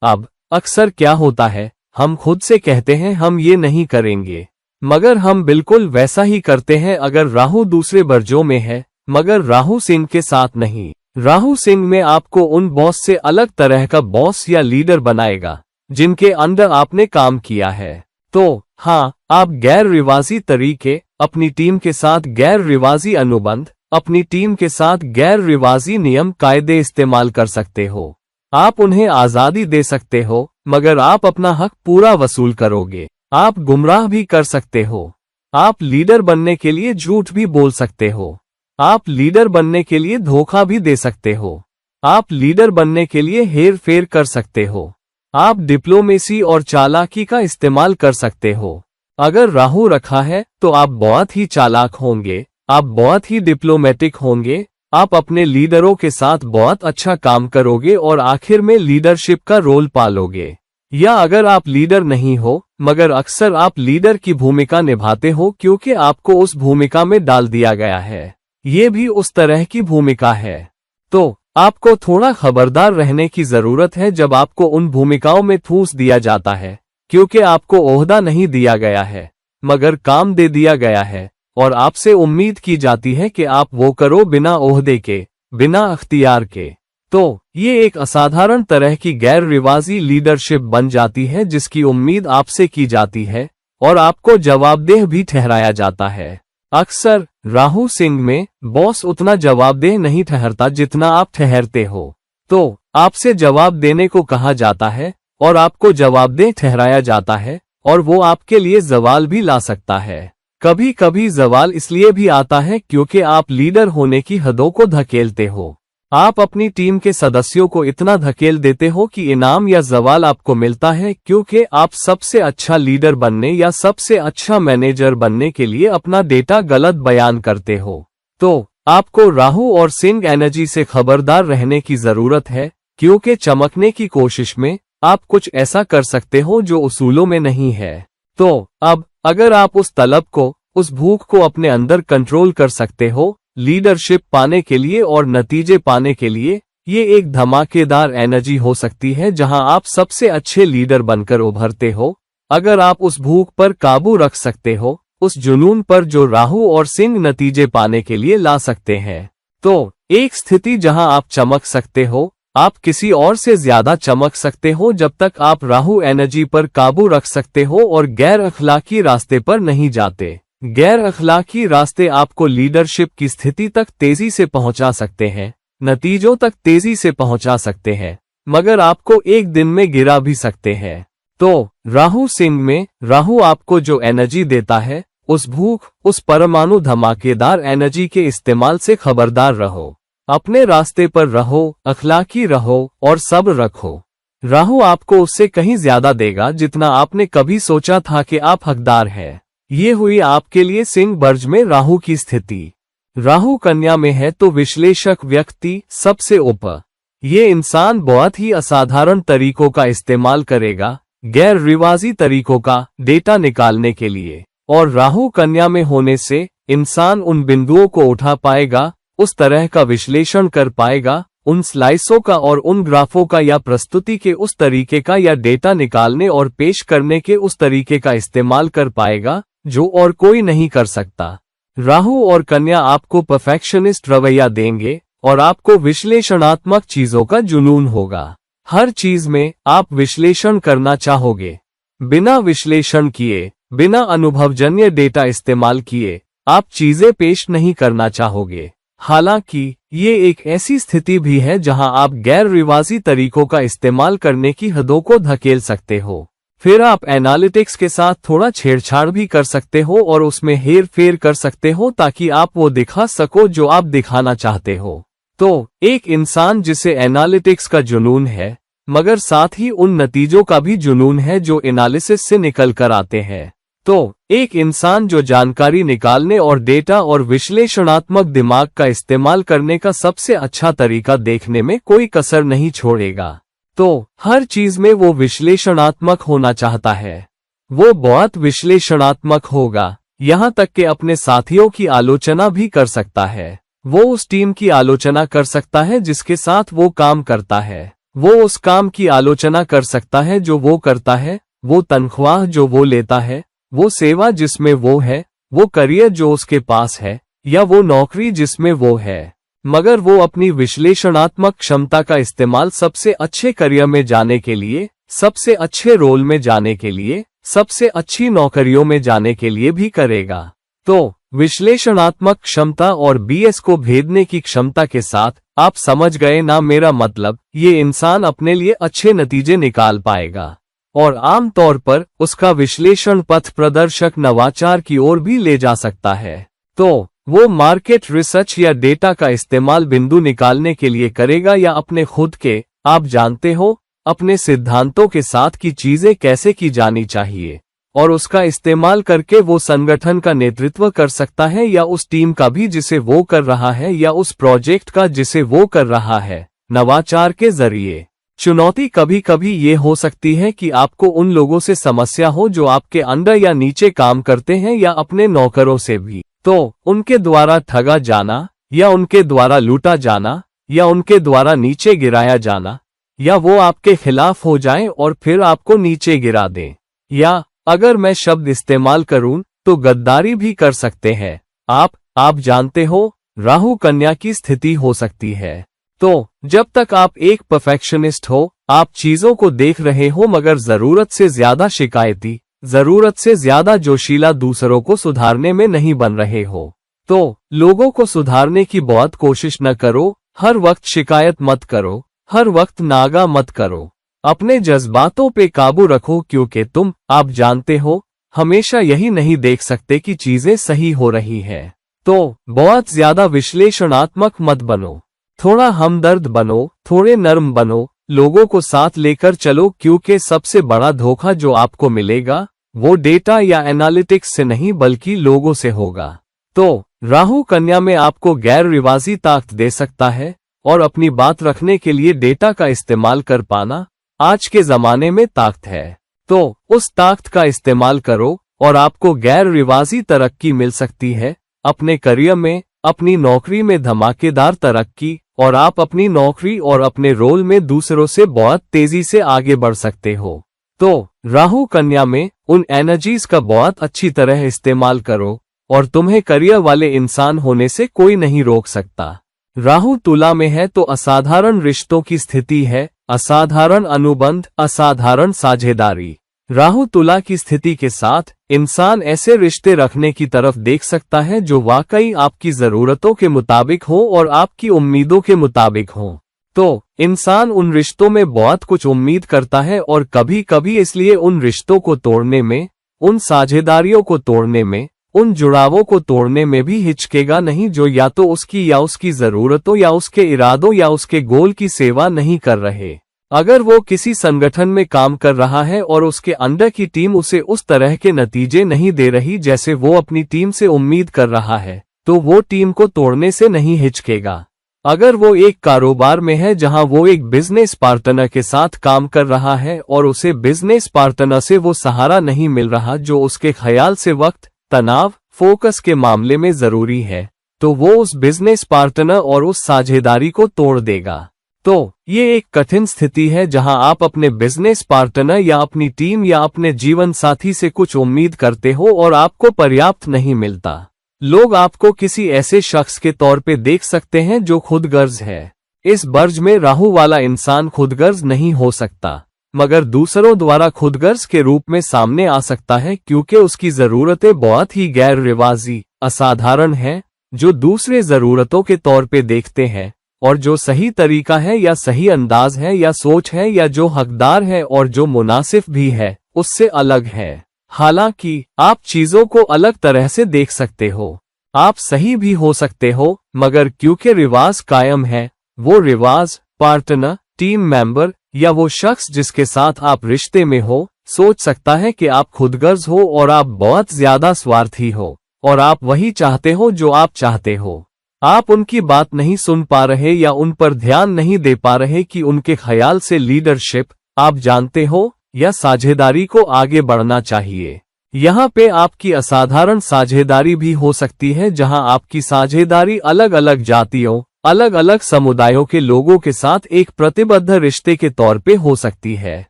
अब अक्सर क्या होता है, हम खुद से कहते हैं हम ये नहीं करेंगे, मगर हम बिल्कुल वैसा ही करते हैं अगर राहु दूसरे बर्जों में है, मगर राहु सिंह के साथ नहीं। राहु सिंह में आपको उन बॉस से अलग तरह का बॉस या लीडर बनाएगा जिनके अंदर आपने काम किया है। तो हाँ, आप गैर रिवाजी तरीके, अपनी टीम के साथ गैर रिवाजी अनुबंध, अपनी टीम के साथ गैर रिवाजी नियम कायदे इस्तेमाल कर सकते हो। आप उन्हें आज़ादी दे सकते हो, मगर आप अपना हक पूरा वसूल करोगे। आप गुमराह भी कर सकते हो। आप लीडर बनने के लिए झूठ भी बोल सकते हो। आप लीडर बनने के लिए धोखा भी दे सकते हो। आप लीडर बनने के लिए हेर फेर कर सकते हो। आप डिप्लोमेसी और चालाकी का इस्तेमाल कर सकते हो। अगर राहु रखा है तो आप बहुत ही चालाक होंगे, आप बहुत ही डिप्लोमेटिक होंगे, आप अपने लीडरों के साथ बहुत अच्छा काम करोगे और आखिर में लीडरशिप का रोल पालोगे। या अगर आप लीडर नहीं हो, मगर अक्सर आप लीडर की भूमिका निभाते हो क्योंकि आपको उस भूमिका में डाल दिया गया है, ये भी उस तरह की भूमिका है। तो आपको थोड़ा खबरदार रहने की जरूरत है जब आपको उन भूमिकाओं में ठूंस दिया जाता है, क्योंकि आपको ओहदा नहीं दिया गया है, मगर काम दे दिया गया है और आपसे उम्मीद की जाती है कि आप वो करो बिना ओहदे के, बिना अख्तियार के। तो ये एक असाधारण तरह की गैर रिवाजी लीडरशिप बन जाती है जिसकी उम्मीद आपसे की जाती है और आपको जवाबदेह भी ठहराया जाता है। अक्सर राहु सिंह में बॉस उतना जवाबदेह नहीं ठहरता जितना आप ठहरते हो। तो आपसे जवाब देने को कहा जाता है और आपको जवाबदेह ठहराया जाता है और वो आपके लिए जवाल भी ला सकता है। कभी कभी जवाल इसलिए भी आता है क्योंकि आप लीडर होने की हदों को धकेलते हो। आप अपनी टीम के सदस्यों को इतना धकेल देते हो कि इनाम या जवाल आपको मिलता है क्योंकि आप सबसे अच्छा लीडर बनने या सबसे अच्छा मैनेजर बनने के लिए अपना डेटा गलत बयान करते हो। तो आपको राहु और सिंह एनर्जी से खबरदार रहने की जरूरत है, क्योंकि चमकने की कोशिश में आप कुछ ऐसा कर सकते हो जो उसूलों में नहीं है। तो अब अगर आप उस तलब को, उस भूख को अपने अंदर कंट्रोल कर सकते हो लीडरशिप पाने के लिए और नतीजे पाने के लिए, ये एक धमाकेदार एनर्जी हो सकती है जहां आप सबसे अच्छे लीडर बनकर उभरते हो। अगर आप उस भूख पर काबू रख सकते हो, उस जुनून पर जो राहु और सिंह नतीजे पाने के लिए ला सकते हैं, तो एक स्थिति जहां आप चमक सकते हो, आप किसी और से ज्यादा चमक सकते हो जब तक आप राहु एनर्जी पर काबू रख सकते हो और गैर अखलाकी रास्ते पर नहीं जाते। गैर अखलाकी रास्ते आपको लीडरशिप की स्थिति तक तेजी से पहुंचा सकते हैं, नतीजों तक तेजी से पहुंचा सकते हैं, मगर आपको एक दिन में गिरा भी सकते हैं। तो राहु सिंह में राहु आपको जो एनर्जी देता है, उस भूख, उस परमाणु धमाकेदार एनर्जी के इस्तेमाल से खबरदार रहो। अपने रास्ते पर रहो, अखलाकी रहो और सब्र रखो। राहु आपको उससे कहीं ज्यादा देगा जितना आपने कभी सोचा था कि आप हकदार हैं। ये हुई आपके लिए सिंह बर्ज में राहु की स्थिति। राहु कन्या में है तो विश्लेषक व्यक्ति सबसे ऊपर। ये इंसान बहुत ही असाधारण तरीकों का इस्तेमाल करेगा, गैर रिवाजी तरीकों का डेटा निकालने के लिए, और राहु कन्या में होने से इंसान उन बिंदुओं को उठा पाएगा, उस तरह का विश्लेषण कर पाएगा, उन स्लाइसों का और उन ग्राफों का या प्रस्तुति के उस तरीके का या डेटा निकालने और पेश करने के उस तरीके का इस्तेमाल कर पाएगा जो और कोई नहीं कर सकता। राहु और कन्या आपको परफेक्शनिस्ट रवैया देंगे और आपको विश्लेषणात्मक चीजों का जुनून होगा। हर चीज में आप विश्लेषण करना चाहोगे। बिना विश्लेषण किए, बिना अनुभवजन्य डेटा इस्तेमाल किए आप चीजें पेश नहीं करना चाहोगे। हालांकि ये एक ऐसी स्थिति भी है जहां आप गैर रिवाजी तरीकों का इस्तेमाल करने की हदों को धकेल सकते हो। फिर आप एनालिटिक्स के साथ थोड़ा छेड़छाड़ भी कर सकते हो और उसमें हेर फेर कर सकते हो ताकि आप वो दिखा सको जो आप दिखाना चाहते हो। तो एक इंसान जिसे एनालिटिक्स का जुनून है, मगर साथ ही उन नतीजों का भी जुनून है जो एनालिसिस से निकल कर आते हैं, तो एक इंसान जो जानकारी निकालने और डेटा और विश्लेषणात्मक दिमाग का इस्तेमाल करने का सबसे अच्छा तरीका देखने में कोई कसर नहीं छोड़ेगा। तो हर चीज में वो विश्लेषणात्मक होना चाहता है। वो बहुत विश्लेषणात्मक होगा, यहाँ तक कि अपने साथियों की आलोचना भी कर सकता है। वो उस टीम की आलोचना कर सकता है जिसके साथ वो काम करता है। वो उस काम की आलोचना कर सकता है जो वो करता है, वो तनख्वाह जो वो लेता है, वो सेवा जिसमें वो है, वो करियर जो उसके पास है, या वो नौकरी जिसमें वो है। मगर वो अपनी विश्लेषणात्मक क्षमता का इस्तेमाल सबसे अच्छे करियर में जाने के लिए, सबसे अच्छे रोल में जाने के लिए, सबसे अच्छी नौकरियों में जाने के लिए भी करेगा। तो विश्लेषणात्मक क्षमता और बीएस को भेदने की क्षमता के साथ आप समझ गए ना मेरा मतलब, ये इंसान अपने लिए अच्छे नतीजे निकाल पाएगा और आमतौर पर उसका विश्लेषण पथ प्रदर्शक नवाचार की ओर भी ले जा सकता है। तो वो मार्केट रिसर्च या डेटा का इस्तेमाल बिंदु निकालने के लिए करेगा या अपने खुद के, आप जानते हो, अपने सिद्धांतों के साथ की चीजें कैसे की जानी चाहिए, और उसका इस्तेमाल करके वो संगठन का नेतृत्व कर सकता है या उस टीम का भी जिसे वो कर रहा है या उस प्रोजेक्ट का जिसे वो कर रहा है, नवाचार के जरिए। चुनौती कभी कभी ये हो सकती है कि आपको उन लोगों से समस्या हो जो आपके अंडर या नीचे काम करते हैं या अपने नौकरों से भी, तो उनके द्वारा ठगा जाना या उनके द्वारा लूटा जाना या उनके द्वारा नीचे गिराया जाना, या वो आपके खिलाफ हो जाएं और फिर आपको नीचे गिरा दें, या अगर मैं शब्द इस्तेमाल करूं तो गद्दारी भी कर सकते हैं। आप जानते हो, राहु कन्या की स्थिति हो सकती है। तो जब तक आप एक परफेक्शनिस्ट हो, आप चीजों को देख रहे हो मगर जरूरत से ज्यादा शिकायती, जरूरत से ज्यादा जोशीला दूसरों को सुधारने में नहीं बन रहे हो, तो लोगों को सुधारने की बहुत कोशिश न करो। हर वक्त शिकायत मत करो, हर वक्त नागा मत करो। अपने जज्बातों पे काबू रखो क्योंकि तुम, आप जानते हो, हमेशा यही नहीं देख सकते कि चीजें सही हो रही हैं। तो बहुत ज्यादा विश्लेषणात्मक मत बनो, थोड़ा हमदर्द बनो, थोड़े नर्म बनो, लोगों को साथ लेकर चलो क्योंकि सबसे बड़ा धोखा जो आपको मिलेगा वो डेटा या एनालिटिक्स से नहीं बल्कि लोगों से होगा। तो राहु कन्या में आपको गैर रिवाजी ताकत दे सकता है और अपनी बात रखने के लिए डेटा का इस्तेमाल कर पाना आज के जमाने में ताकत है। तो उस ताकत का इस्तेमाल करो और आपको गैर रिवाजी तरक्की मिल सकती है, अपने करियर में, अपनी नौकरी में धमाकेदार तरक्की और आप अपनी नौकरी और अपने रोल में दूसरों से बहुत तेजी से आगे बढ़ सकते हो। तो राहु कन्या में उन एनर्जीज का बहुत अच्छी तरह इस्तेमाल करो और तुम्हें करियर वाले इंसान होने से कोई नहीं रोक सकता। राहु तुला में है तो असाधारण रिश्तों की स्थिति है, असाधारण अनुबंध, असाधारण साझेदारी। राहु तुला की स्थिति के साथ इंसान ऐसे रिश्ते रखने की तरफ देख सकता है जो वाकई आपकी जरूरतों के मुताबिक हो और आपकी उम्मीदों के मुताबिक हो। तो इंसान उन रिश्तों में बहुत कुछ उम्मीद करता है और कभी कभी इसलिए उन रिश्तों को तोड़ने में, उन साझेदारियों को तोड़ने में, उन जुड़ावों को तोड़ने में भी हिचकेगा नहीं जो या तो उसकी या उसकी जरूरतों या उसके इरादों या उसके गोल की सेवा नहीं कर रहे। अगर वो किसी संगठन में काम कर रहा है और उसके अंदर की टीम उसे उस तरह के नतीजे नहीं दे रही जैसे वो अपनी टीम से उम्मीद कर रहा है, तो वो टीम को तोड़ने से नहीं हिचकेगा। अगर वो एक कारोबार में है जहां वो एक बिजनेस पार्टनर के साथ काम कर रहा है और उसे बिजनेस पार्टनर से वो सहारा नहीं मिल रहा जो उसके ख्याल से वक्त, तनाव, फोकस के मामले में जरूरी है, तो वो उस बिजनेस पार्टनर और उस साझेदारी को तोड़ देगा। तो ये एक कठिन स्थिति है जहां आप अपने बिजनेस पार्टनर या अपनी टीम या अपने जीवन साथी से कुछ उम्मीद करते हो और आपको पर्याप्त नहीं मिलता। लोग आपको किसी ऐसे शख्स के तौर पे देख सकते हैं जो खुदगर्ज है। इस बर्ज में राहु वाला इंसान खुदगर्ज नहीं हो सकता, मगर दूसरों द्वारा खुदगर्ज के रूप में सामने आ सकता है क्योंकि उसकी जरूरतें बहुत ही गैर रिवाजी, असाधारण हैं, जो दूसरे जरूरतों के तौर पे देखते हैं और जो सही तरीका है या सही अंदाज है या सोच है या जो हकदार है और जो मुनासिब भी है, उससे अलग है। हालांकि आप चीजों को अलग तरह से देख सकते हो। आप सही भी हो सकते हो, मगर क्योंकि रिवाज कायम है, वो रिवाज, पार्टनर, टीम मेंबर या वो शख्स जिसके साथ आप रिश्ते में हो, सोच सकता है कि आप खुदगर्ज हो और आप बहुत ज्यादा स्वार्थी हो और आप वही चाहते हो जो आप चाहते हो। आप उनकी बात नहीं सुन पा रहे या उन पर ध्यान नहीं दे पा रहे कि उनके ख्याल से लीडरशिप, आप जानते हो, या साझेदारी को आगे बढ़ना चाहिए। यहाँ पे आपकी असाधारण साझेदारी भी हो सकती है जहाँ आपकी साझेदारी अलग अलग जातियों, अलग अलग समुदायों के लोगों के साथ एक प्रतिबद्ध रिश्ते के तौर पे हो सकती है।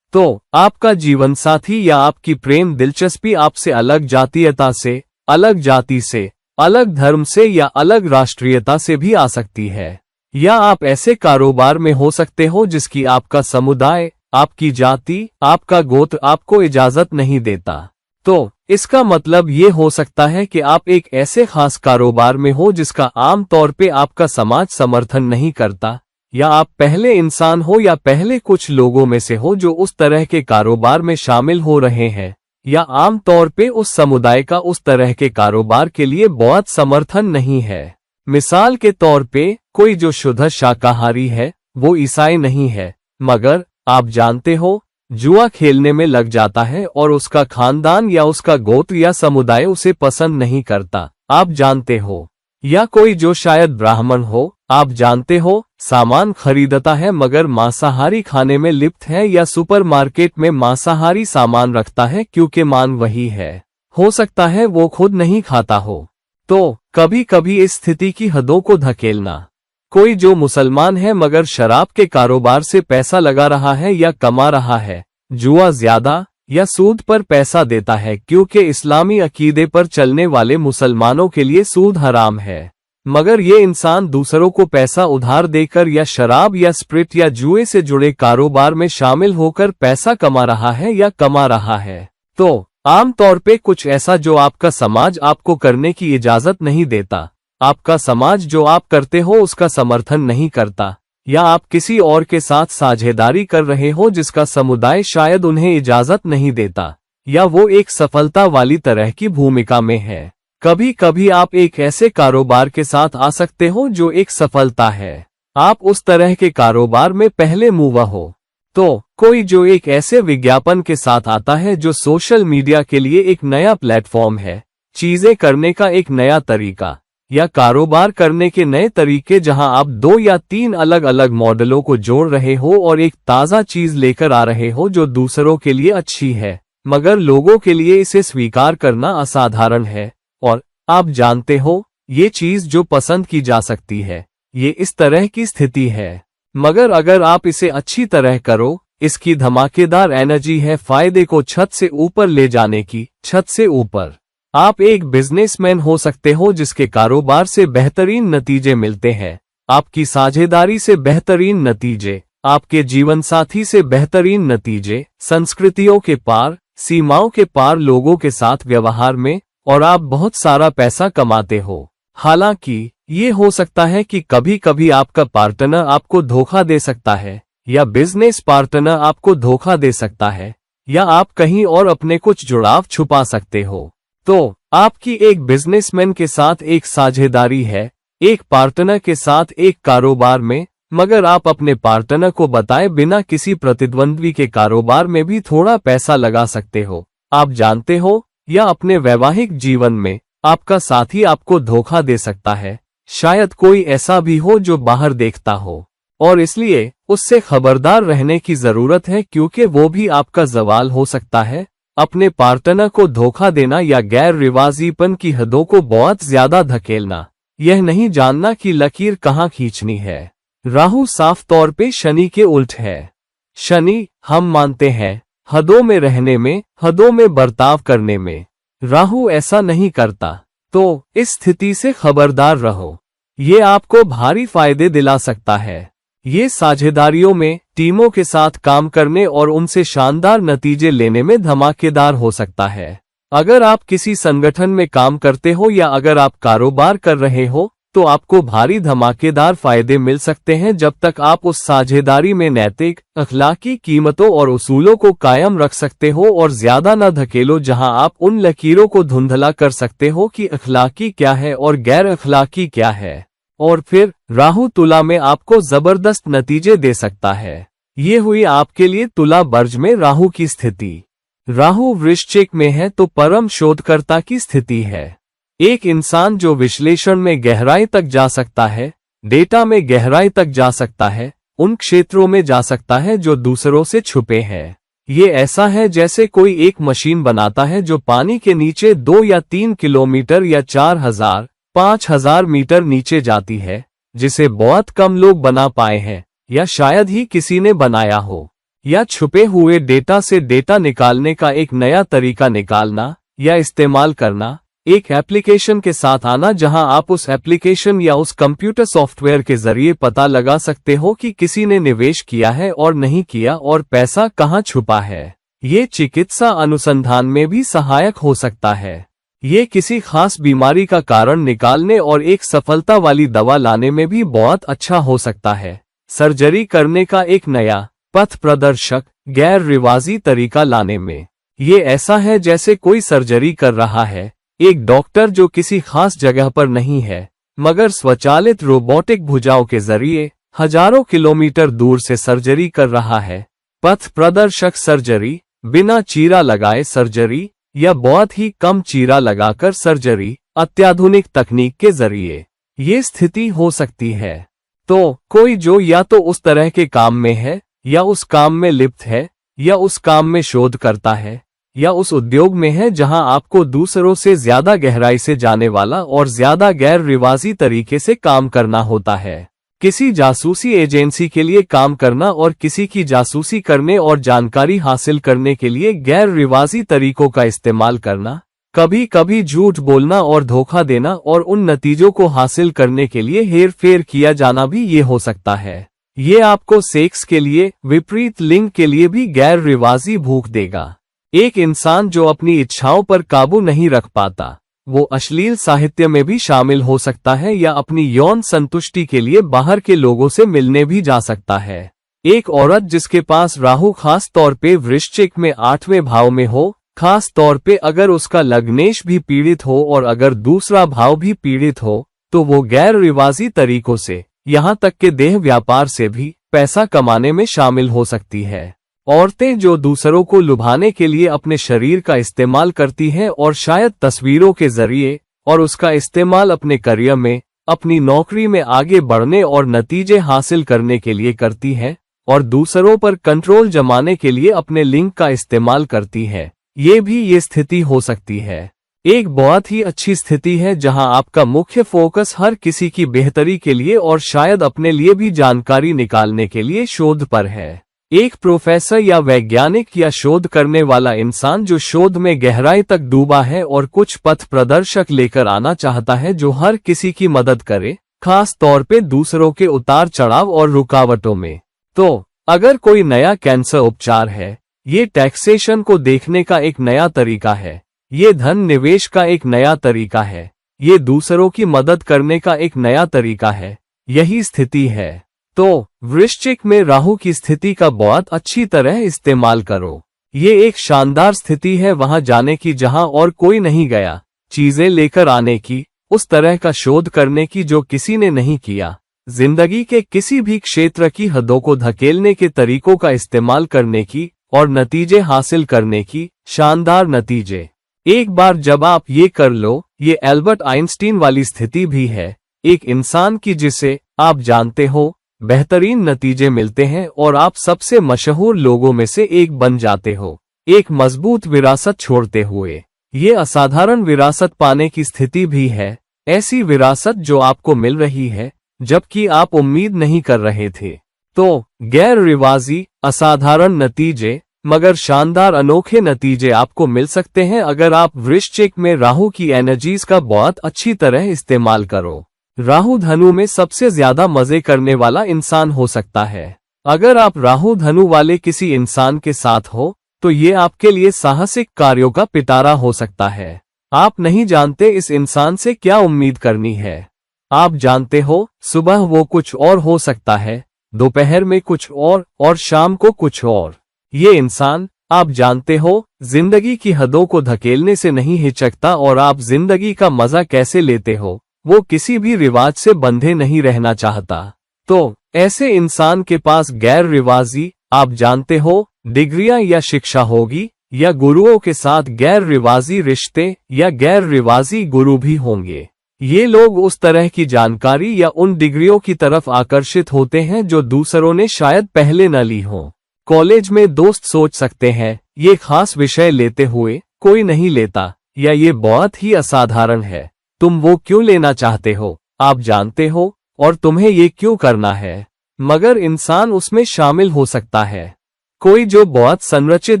तो आपका जीवन साथी या आपकी प्रेम दिलचस्पी आपसे अलग जातीयता से, अलग जाति से, अलग धर्म से या अलग राष्ट्रीयता से भी आ सकती है। या आप ऐसे कारोबार में हो सकते हो जिसकी आपका समुदाय, आपकी जाति, आपका गोत्र आपको इजाजत नहीं देता। तो इसका मतलब ये हो सकता है कि आप एक ऐसे खास कारोबार में हो जिसका आम तौर पे आपका समाज समर्थन नहीं करता, या आप पहले इंसान हो या पहले कुछ लोगों में से हो जो उस तरह के कारोबार में शामिल हो रहे हैं, या आम तौर पे उस समुदाय का उस तरह के कारोबार के लिए बहुत समर्थन नहीं है। मिसाल के तौर पे कोई जो शुद्ध शाकाहारी है वो ईसाई नहीं है, मगर आप जानते हो, जुआ खेलने में लग जाता है और उसका खानदान या उसका गोत्र या समुदाय उसे पसंद नहीं करता, आप जानते हो। या कोई जो शायद ब्राह्मण हो, आप जानते हो, सामान खरीदता है मगर मांसाहारी खाने में लिप्त है या सुपरमार्केट में मांसाहारी सामान रखता है क्योंकि मांग वही है। हो सकता है वो खुद नहीं खाता हो। तो कभी कभी इस स्थिति की हदों को धकेलना। कोई जो मुसलमान है मगर शराब के कारोबार से पैसा लगा रहा है या कमा रहा है, जुआ ज्यादा या सूद पर पैसा देता है क्योंकि इस्लामी अकीदे पर चलने वाले मुसलमानों के लिए सूद हराम है, मगर ये इंसान दूसरों को पैसा उधार देकर या शराब या स्प्रिट या जुए से जुड़े कारोबार में शामिल होकर पैसा कमा रहा है या कमा रहा है। तो आम तौर पे कुछ ऐसा जो आपका समाज आपको करने की इजाजत नहीं देता, आपका समाज जो आप करते हो उसका समर्थन नहीं करता, या आप किसी और के साथ साझेदारी कर रहे हो जिसका समुदाय शायद उन्हें इजाजत नहीं देता, या वो एक सफलता वाली तरह की भूमिका में है। कभी कभी आप एक ऐसे कारोबार के साथ आ सकते हो जो एक सफलता है, आप उस तरह के कारोबार में पहले मूवा हो। तो कोई जो एक ऐसे विज्ञापन के साथ आता है जो सोशल मीडिया के लिए एक नया प्लेटफॉर्म है, चीजें करने का एक नया तरीका, या कारोबार करने के नए तरीके जहां आप 2 या 3 अलग अलग मॉडलों को जोड़ रहे हो और एक ताज़ा चीज लेकर आ रहे हो जो दूसरों के लिए अच्छी है, मगर लोगों के लिए इसे स्वीकार करना असाधारण है, और आप जानते हो, ये चीज जो पसंद की जा सकती है, ये इस तरह की स्थिति है। मगर अगर आप इसे अच्छी तरह करो, इसकी धमाकेदार एनर्जी है फायदे को छत से ऊपर ले जाने की। छत से ऊपर आप एक बिजनेसमैन हो सकते हो जिसके कारोबार से बेहतरीन नतीजे मिलते हैं, आपकी साझेदारी से बेहतरीन नतीजे, आपके जीवन साथी से बेहतरीन नतीजे, संस्कृतियों के पार, सीमाओं के पार लोगों के साथ व्यवहार में, और आप बहुत सारा पैसा कमाते हो। हालांकि ये हो सकता है कि कभी कभी आपका पार्टनर आपको धोखा दे सकता है, या बिजनेस पार्टनर आपको धोखा दे सकता है, या आप कहीं और अपने कुछ जुड़ाव छुपा सकते हो। तो आपकी एक बिजनेसमैन के साथ एक साझेदारी है, एक पार्टनर के साथ एक कारोबार में, मगर आप अपने पार्टनर को बताए बिना किसी प्रतिद्वंद्वी के कारोबार में भी थोड़ा पैसा लगा सकते हो। आप जानते हो, या अपने वैवाहिक जीवन में आपका साथी आपको धोखा दे सकता है। शायद कोई ऐसा भी हो जो बाहर देखता हो, और इसलिए उससे खबरदार रहने की जरूरत है, क्योंकि वो भी आपका जवाल हो सकता है। अपने पार्टनर को धोखा देना या गैर रिवाजीपन की हदों को बहुत ज्यादा धकेलना, यह नहीं जानना कि लकीर कहाँ खींचनी है। राहु साफ तौर पे शनि के उल्ट है। शनि, हम मानते हैं, हदों में रहने में, हदों में बर्ताव करने में। राहु ऐसा नहीं करता। तो इस स्थिति से खबरदार रहो, ये आपको भारी फायदे दिला सकता है। ये साझेदारियों में, टीमों के साथ काम करने और उनसे शानदार नतीजे लेने में धमाकेदार हो सकता है। अगर आप किसी संगठन में काम करते हो या अगर आप कारोबार कर रहे हो, तो आपको भारी धमाकेदार फायदे मिल सकते हैं जब तक आप उस साझेदारी में नैतिक, अखलाकी कीमतों और उसूलों को कायम रख सकते हो और ज्यादा न धकेलो जहां आप उन लकीरों को धुंधला कर सकते हो कि अखलाकी क्या है और गैर अखलाकी क्या है। और फिर राहु तुला में आपको जबरदस्त नतीजे दे सकता है। ये हुई आपके लिए तुला बर्ज में राहु की स्थिति। राहु वृश्चिक में है तो परम शोधकर्ता की स्थिति है। एक इंसान जो विश्लेषण में गहराई तक जा सकता है, डेटा में गहराई तक जा सकता है, उन क्षेत्रों में जा सकता है जो दूसरों से छुपे हैं। ये ऐसा है जैसे कोई एक मशीन बनाता है जो पानी के नीचे 2 या 3 किलोमीटर या 4000-5000 मीटर नीचे जाती है, जिसे बहुत कम लोग बना पाए हैं, या शायद ही किसी ने बनाया हो। या छुपे हुए डेटा से डेटा निकालने का एक नया तरीका निकालना या इस्तेमाल करना, एक एप्लीकेशन के साथ आना जहां आप उस एप्लीकेशन या उस कंप्यूटर सॉफ्टवेयर के जरिए पता लगा सकते हो कि किसी ने निवेश किया है और नहीं किया और पैसा कहां छुपा है। ये चिकित्सा अनुसंधान में भी सहायक हो सकता है। ये किसी खास बीमारी का कारण निकालने और एक सफलता वाली दवा लाने में भी बहुत अच्छा हो सकता है। सर्जरी करने का एक नया पथ प्रदर्शक, गैर रिवाजी तरीका लाने में। ये ऐसा है जैसे कोई सर्जरी कर रहा है, एक डॉक्टर जो किसी खास जगह पर नहीं है, मगर स्वचालित रोबोटिक भुजाओं के जरिए हजारों किलोमीटर दूर से सर्जरी कर रहा है। पथ प्रदर्शक सर्जरी, बिना चीरा लगाए सर्जरी, या बहुत ही कम चीरा लगाकर सर्जरी, अत्याधुनिक तकनीक के जरिए। ये स्थिति हो सकती है। तो कोई जो या तो उस तरह के काम में है, या उस काम में लिप्त है, या उस काम में शोध करता है, या उस उद्योग में है जहां आपको दूसरों से ज्यादा गहराई से जाने वाला और ज्यादा गैर रिवाजी तरीके से काम करना होता है। किसी जासूसी एजेंसी के लिए काम करना और किसी की जासूसी करने और जानकारी हासिल करने के लिए गैर रिवाजी तरीकों का इस्तेमाल करना, कभी कभी झूठ बोलना और धोखा देना और उन नतीजों को हासिल करने के लिए हेर फेर किया जाना भी ये हो सकता है। ये आपको सेक्स के लिए, विपरीत लिंग के लिए भी गैर रिवाजी भूख देगा। एक इंसान जो अपनी इच्छाओं पर काबू नहीं रख पाता, वो अश्लील साहित्य में भी शामिल हो सकता है या अपनी यौन संतुष्टि के लिए बाहर के लोगों से मिलने भी जा सकता है। एक औरत जिसके पास राहु खास तौर पे वृश्चिक में 8वें भाव में हो, खास तौर पे अगर उसका लग्नेश भी पीड़ित हो और अगर दूसरा भाव भी पीड़ित हो, तो वो गैर रिवाजी तरीकों से, यहाँ तक के देह व्यापार से भी पैसा कमाने में शामिल हो सकती है। औरतें जो दूसरों को लुभाने के लिए अपने शरीर का इस्तेमाल करती हैं और शायद तस्वीरों के जरिए, और उसका इस्तेमाल अपने करियर में, अपनी नौकरी में आगे बढ़ने और नतीजे हासिल करने के लिए करती हैं, और दूसरों पर कंट्रोल जमाने के लिए अपने लिंग का इस्तेमाल करती हैं, ये भी ये स्थिति हो सकती है। एक बहुत ही अच्छी स्थिति है जहां आपका मुख्य फोकस हर किसी की बेहतरी के लिए और शायद अपने लिए भी जानकारी निकालने के लिए शोध पर है। एक प्रोफेसर या वैज्ञानिक या शोध करने वाला इंसान जो शोध में गहराई तक डूबा है और कुछ पथ प्रदर्शक लेकर आना चाहता है जो हर किसी की मदद करे, खास तौर पे दूसरों के उतार चढ़ाव और रुकावटों में। तो अगर कोई नया कैंसर उपचार है, ये टैक्सेशन को देखने का एक नया तरीका है, ये धन निवेश का एक नया तरीका है, ये दूसरों की मदद करने का एक नया तरीका है, यही स्थिति है। तो वृश्चिक में राहु की स्थिति का बहुत अच्छी तरह इस्तेमाल करो। ये एक शानदार स्थिति है वहां जाने की जहां और कोई नहीं गया, चीजें लेकर आने की, उस तरह का शोध करने की जो किसी ने नहीं किया, जिंदगी के किसी भी क्षेत्र की हदों को धकेलने के तरीकों का इस्तेमाल करने की और नतीजे हासिल करने की, शानदार नतीजे। एक बार जब आप ये कर लो, ये एल्बर्ट आइंस्टीन वाली स्थिति भी है, एक इंसान की जिसे आप जानते हो, बेहतरीन नतीजे मिलते हैं और आप सबसे मशहूर लोगों में से एक बन जाते हो, एक मजबूत विरासत छोड़ते हुए। ये असाधारण विरासत पाने की स्थिति भी है, ऐसी विरासत जो आपको मिल रही है जबकि आप उम्मीद नहीं कर रहे थे। तो गैर रिवाजी असाधारण नतीजे मगर शानदार अनोखे नतीजे आपको मिल सकते हैं अगर आप वृश्चिक में राहु की एनर्जीज का बहुत अच्छी तरह इस्तेमाल करो। राहु धनु में सबसे ज्यादा मजे करने वाला इंसान हो सकता है। अगर आप राहु धनु वाले किसी इंसान के साथ हो तो ये आपके लिए साहसिक कार्यों का पिटारा हो सकता है। आप नहीं जानते इस इंसान से क्या उम्मीद करनी है। आप जानते हो, सुबह वो कुछ और हो सकता है, दोपहर में कुछ और शाम को कुछ और। ये इंसान, आप जानते हो, जिंदगी की हदों को धकेलने से नहीं हिचकता और आप जिंदगी का मजा कैसे लेते हो, वो किसी भी रिवाज से बंधे नहीं रहना चाहता। तो ऐसे इंसान के पास गैर रिवाजी, आप जानते हो, डिग्रियां या शिक्षा होगी या गुरुओं के साथ गैर रिवाजी रिश्ते या गैर रिवाजी गुरु भी होंगे। ये लोग उस तरह की जानकारी या उन डिग्रियों की तरफ आकर्षित होते हैं जो दूसरों ने शायद पहले न ली हो। कॉलेज में दोस्त सोच सकते हैं, ये खास विषय लेते हुए कोई नहीं लेता, या ये बहुत ही असाधारण है, तुम वो क्यों लेना चाहते हो, आप जानते हो, और तुम्हें ये क्यों करना है। मगर इंसान उसमें शामिल हो सकता है। कोई जो बहुत संरचित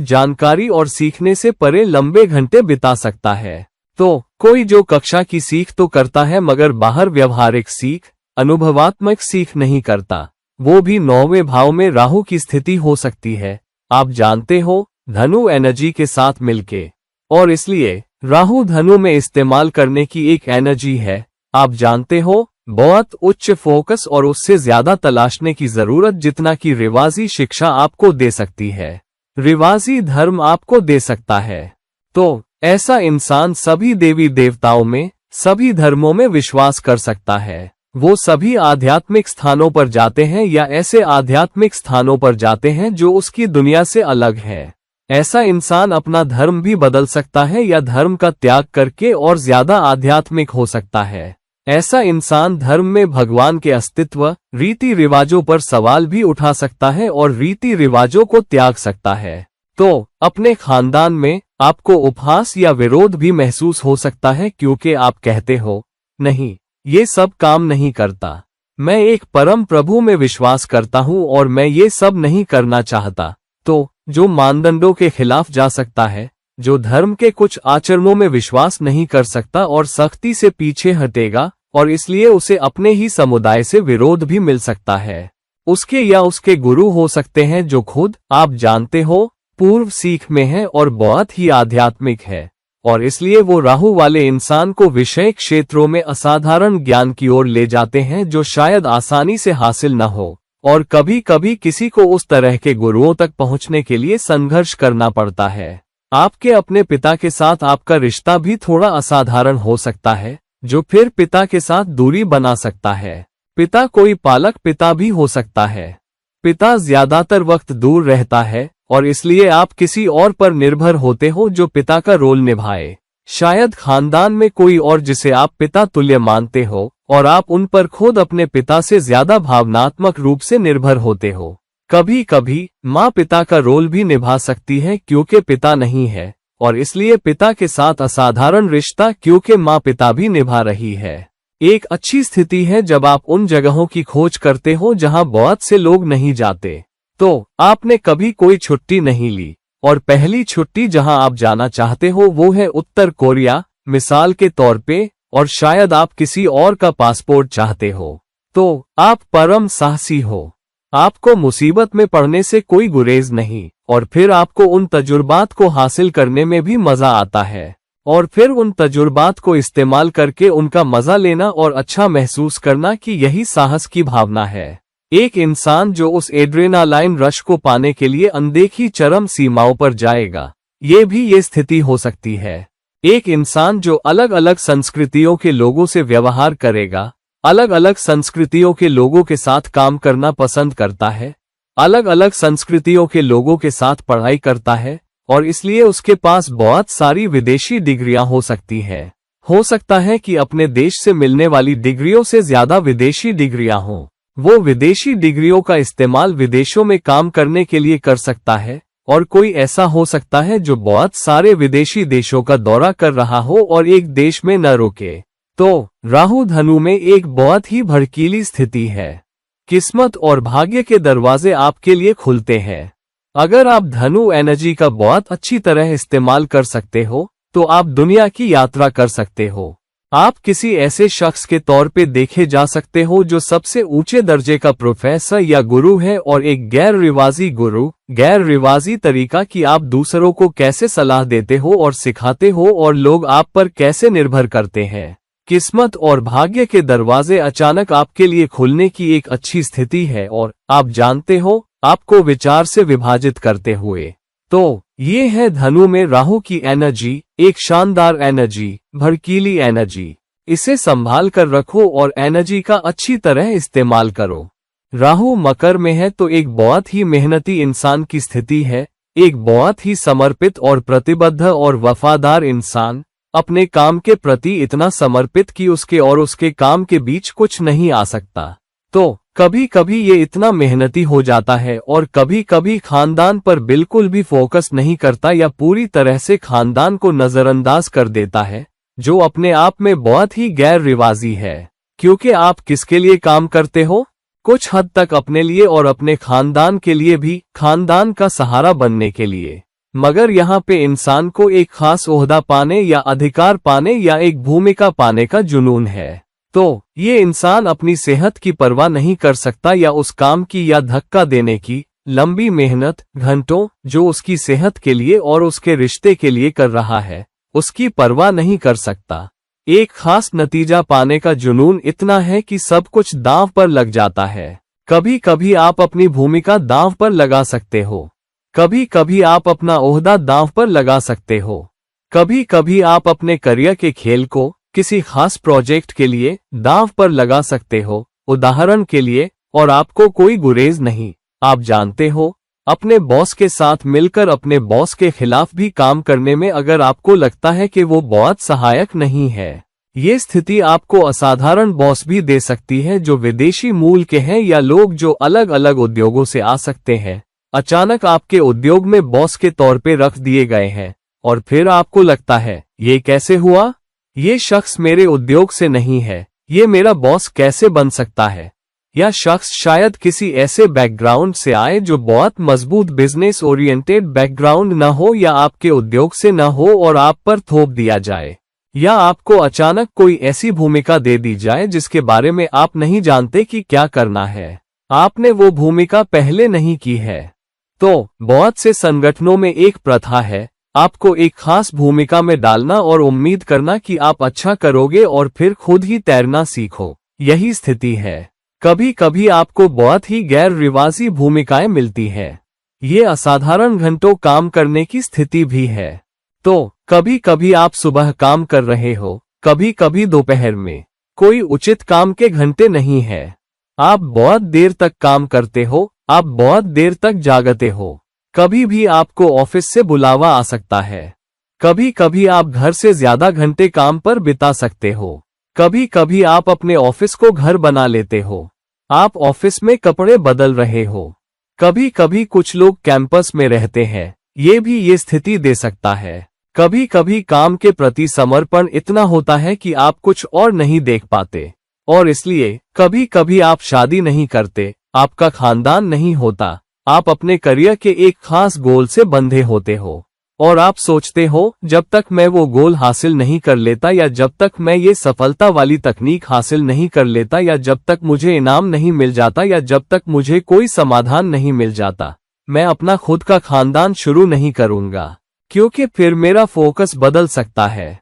जानकारी और सीखने से परे लंबे घंटे बिता सकता है। तो कोई जो कक्षा की सीख तो करता है मगर बाहर व्यवहारिक सीख, अनुभवात्मक सीख नहीं करता, वो भी 9वें भाव में राहु की स्थिति हो सकती है, आप जानते हो, धनु एनर्जी के साथ मिलके। और इसलिए राहु धनु में इस्तेमाल करने की एक एनर्जी है, आप जानते हो, बहुत उच्च फोकस और उससे ज्यादा तलाशने की जरूरत जितना कि रिवाजी शिक्षा आपको दे सकती है, रिवाजी धर्म आपको दे सकता है। तो ऐसा इंसान सभी देवी देवताओं में, सभी धर्मों में विश्वास कर सकता है। वो सभी आध्यात्मिक स्थानों पर जाते हैं या ऐसे आध्यात्मिक स्थानों पर जाते हैं जो उसकी दुनिया से अलग है। ऐसा इंसान अपना धर्म भी बदल सकता है या धर्म का त्याग करके और ज्यादा आध्यात्मिक हो सकता है। ऐसा इंसान धर्म में भगवान के अस्तित्व, रीति रिवाजों पर सवाल भी उठा सकता है और रीति रिवाजों को त्याग सकता है। तो अपने खानदान में आपको उपहास या विरोध भी महसूस हो सकता है क्योंकि आप कहते हो, नहीं, ये सब काम नहीं करता, मैं एक परम प्रभु में विश्वास करता हूँ और मैं ये सब नहीं करना चाहता। तो जो मानदंडों के खिलाफ जा सकता है, जो धर्म के कुछ आचरणों में विश्वास नहीं कर सकता और सख्ती से पीछे हटेगा, और इसलिए उसे अपने ही समुदाय से विरोध भी मिल सकता है। उसके या उसके गुरु हो सकते हैं जो खुद, आप जानते हो, पूर्व सीख में है और बहुत ही आध्यात्मिक है, और इसलिए वो राहु वाले इंसान को विषय क्षेत्रों में असाधारण ज्ञान की ओर ले जाते हैं जो शायद आसानी से हासिल न हो, और कभी कभी किसी को उस तरह के गुरुओं तक पहुंचने के लिए संघर्ष करना पड़ता है। आपके अपने पिता के साथ आपका रिश्ता भी थोड़ा असाधारण हो सकता है, जो फिर पिता के साथ दूरी बना सकता है। पिता कोई पालक पिता भी हो सकता है। पिता ज्यादातर वक्त दूर रहता है और इसलिए आप किसी और पर निर्भर होते हो जो पिता का रोल निभाए। शायद खानदान में कोई और जिसे आप पिता तुल्य मानते हो और आप उन पर खुद अपने पिता से ज्यादा भावनात्मक रूप से निर्भर होते हो। कभी कभी माँ पिता का रोल भी निभा सकती है क्योंकि पिता नहीं है, और इसलिए पिता के साथ असाधारण रिश्ता क्योंकि माँ पिता भी निभा रही है। एक अच्छी स्थिति है जब आप उन जगहों की खोज करते हो जहां बहुत से लोग नहीं जाते। तो आपने कभी कोई छुट्टी नहीं ली और पहली छुट्टी जहां आप जाना चाहते हो वो है उत्तर कोरिया, मिसाल के तौर पे, और शायद आप किसी और का पासपोर्ट चाहते हो। तो आप परम साहसी हो। आपको मुसीबत में पड़ने से कोई गुरेज नहीं, और फिर आपको उन तजुर्बात को हासिल करने में भी मजा आता है, और फिर उन तजुर्बात को इस्तेमाल करके उनका मजा लेना और अच्छा महसूस करना कि यही साहस की भावना है। एक इंसान जो उस एड्रेनालाइन रश को पाने के लिए अनदेखी चरम सीमाओं पर जाएगा, ये स्थिति हो सकती है। एक इंसान जो अलग अलग संस्कृतियों के लोगों से व्यवहार करेगा, अलग अलग संस्कृतियों के लोगों के साथ काम करना पसंद करता है, अलग अलग संस्कृतियों के लोगों के साथ पढ़ाई करता है, और इसलिए उसके पास बहुत सारी विदेशी डिग्रियां हो सकती है। हो सकता है कि अपने देश से मिलने वाली डिग्रियों से ज्यादा विदेशी डिग्रियां हों। वो विदेशी डिग्रियों का इस्तेमाल विदेशों में काम करने के लिए कर सकता है, और कोई ऐसा हो सकता है जो बहुत सारे विदेशी देशों का दौरा कर रहा हो और एक देश में न रुके। तो राहु धनु में एक बहुत ही भड़कीली स्थिति है। किस्मत और भाग्य के दरवाजे आपके लिए खुलते हैं। अगर आप धनु एनर्जी का बहुत अच्छी तरह इस्तेमाल कर सकते हो तो आप दुनिया की यात्रा कर सकते हो। आप किसी ऐसे शख्स के तौर पे देखे जा सकते हो जो सबसे ऊंचे दर्जे का प्रोफेसर या गुरु है, और एक गैर रिवाजी गुरु, गैर रिवाजी तरीका कि आप दूसरों को कैसे सलाह देते हो और सिखाते हो और लोग आप पर कैसे निर्भर करते हैं। किस्मत और भाग्य के दरवाजे अचानक आपके लिए खुलने की एक अच्छी स्थिति है, और आप जानते हो आपको विचार से विभाजित करते हुए। तो ये है धनु में राहु की एनर्जी, एक शानदार एनर्जी, भड़कीली एनर्जी। इसे संभाल कर रखो और एनर्जी का अच्छी तरह इस्तेमाल करो। राहु मकर में है तो एक बहुत ही मेहनती इंसान की स्थिति है, एक बहुत ही समर्पित और प्रतिबद्ध और वफादार इंसान, अपने काम के प्रति इतना समर्पित कि उसके और उसके काम के बीच कुछ नहीं आ सकता। तो कभी कभी ये इतना मेहनती हो जाता है और कभी कभी खानदान पर बिल्कुल भी फोकस नहीं करता या पूरी तरह से खानदान को नजरअंदाज कर देता है, जो अपने आप में बहुत ही गैर रिवाजी है। क्योंकि आप किसके लिए काम करते हो? कुछ हद तक अपने लिए और अपने खानदान के लिए भी, खानदान का सहारा बनने के लिए। मगर यहाँ पे इंसान को एक खास ओहदा पाने या अधिकार पाने या एक भूमिका पाने का जुनून है। तो ये इंसान अपनी सेहत की परवाह नहीं कर सकता या उस काम की या धक्का देने की लंबी मेहनत, घंटों जो उसकी सेहत के लिए और उसके रिश्ते के लिए कर रहा है, उसकी परवाह नहीं कर सकता। एक खास नतीजा पाने का जुनून इतना है कि सब कुछ दांव पर लग जाता है। कभी कभी आप अपनी भूमिका दांव पर लगा सकते हो, कभी कभी आप अपना ओहदा दांव पर लगा सकते हो, कभी कभी आप अपने करियर के खेल को किसी खास प्रोजेक्ट के लिए दांव पर लगा सकते हो। उदाहरण के लिए, और आपको कोई गुरेज नहीं, आप जानते हो, अपने बॉस के साथ मिलकर अपने बॉस के खिलाफ भी काम करने में अगर आपको लगता है कि वो बहुत सहायक नहीं है। ये स्थिति आपको असाधारण बॉस भी दे सकती है जो विदेशी मूल के हैं या लोग जो अलग अलग उद्योगों से आ सकते हैं, अचानक आपके उद्योग में बॉस के तौर पे रख दिए गए हैं, और फिर आपको लगता है ये कैसे हुआ, ये शख्स मेरे उद्योग से नहीं है, ये मेरा बॉस कैसे बन सकता है। या शख्स शायद किसी ऐसे बैकग्राउंड से आए जो बहुत मजबूत बिजनेस ओरिएंटेड बैकग्राउंड न हो या आपके उद्योग से न हो और आप पर थोप दिया जाए, या आपको अचानक कोई ऐसी भूमिका दे दी जाए जिसके बारे में आप नहीं जानते कि क्या करना है, आपने वो भूमिका पहले नहीं की है। तो बहुत से संगठनों में एक प्रथा है, आपको एक खास भूमिका में डालना और उम्मीद करना कि आप अच्छा करोगे और फिर खुद ही तैरना सीखो। यही स्थिति है। कभी कभी आपको बहुत ही गैर रिवाजी भूमिकाएं मिलती हैं। ये असाधारण घंटों काम करने की स्थिति भी है। तो कभी कभी आप सुबह काम कर रहे हो, कभी कभी दोपहर में, कोई उचित काम के घंटे नहीं है। आप बहुत देर तक काम करते हो, आप बहुत देर तक जागते हो। कभी भी आपको ऑफिस से बुलावा आ सकता है। कभी कभी आप घर से ज्यादा घंटे काम पर बिता सकते हो। कभी कभी आप अपने ऑफिस को घर बना लेते हो। आप ऑफिस में कपड़े बदल रहे हो। कभी कभी कुछ लोग कैंपस में रहते हैं, ये भी ये स्थिति दे सकता है। कभी कभी काम के प्रति समर्पण इतना होता है कि आप कुछ और नहीं देख पाते, और इसलिए कभी कभी आप शादी नहीं करते, आपका खानदान नहीं होता, आप अपने करियर के एक खास गोल से बंधे होते हो, और आप सोचते हो जब तक मैं वो गोल हासिल नहीं कर लेता, या जब तक मैं ये सफलता वाली तकनीक हासिल नहीं कर लेता, या जब तक मुझे इनाम नहीं मिल जाता, या जब तक मुझे कोई समाधान नहीं मिल जाता, मैं अपना खुद का खानदान शुरू नहीं करूंगा, क्योंकि फिर मेरा फोकस बदल सकता है।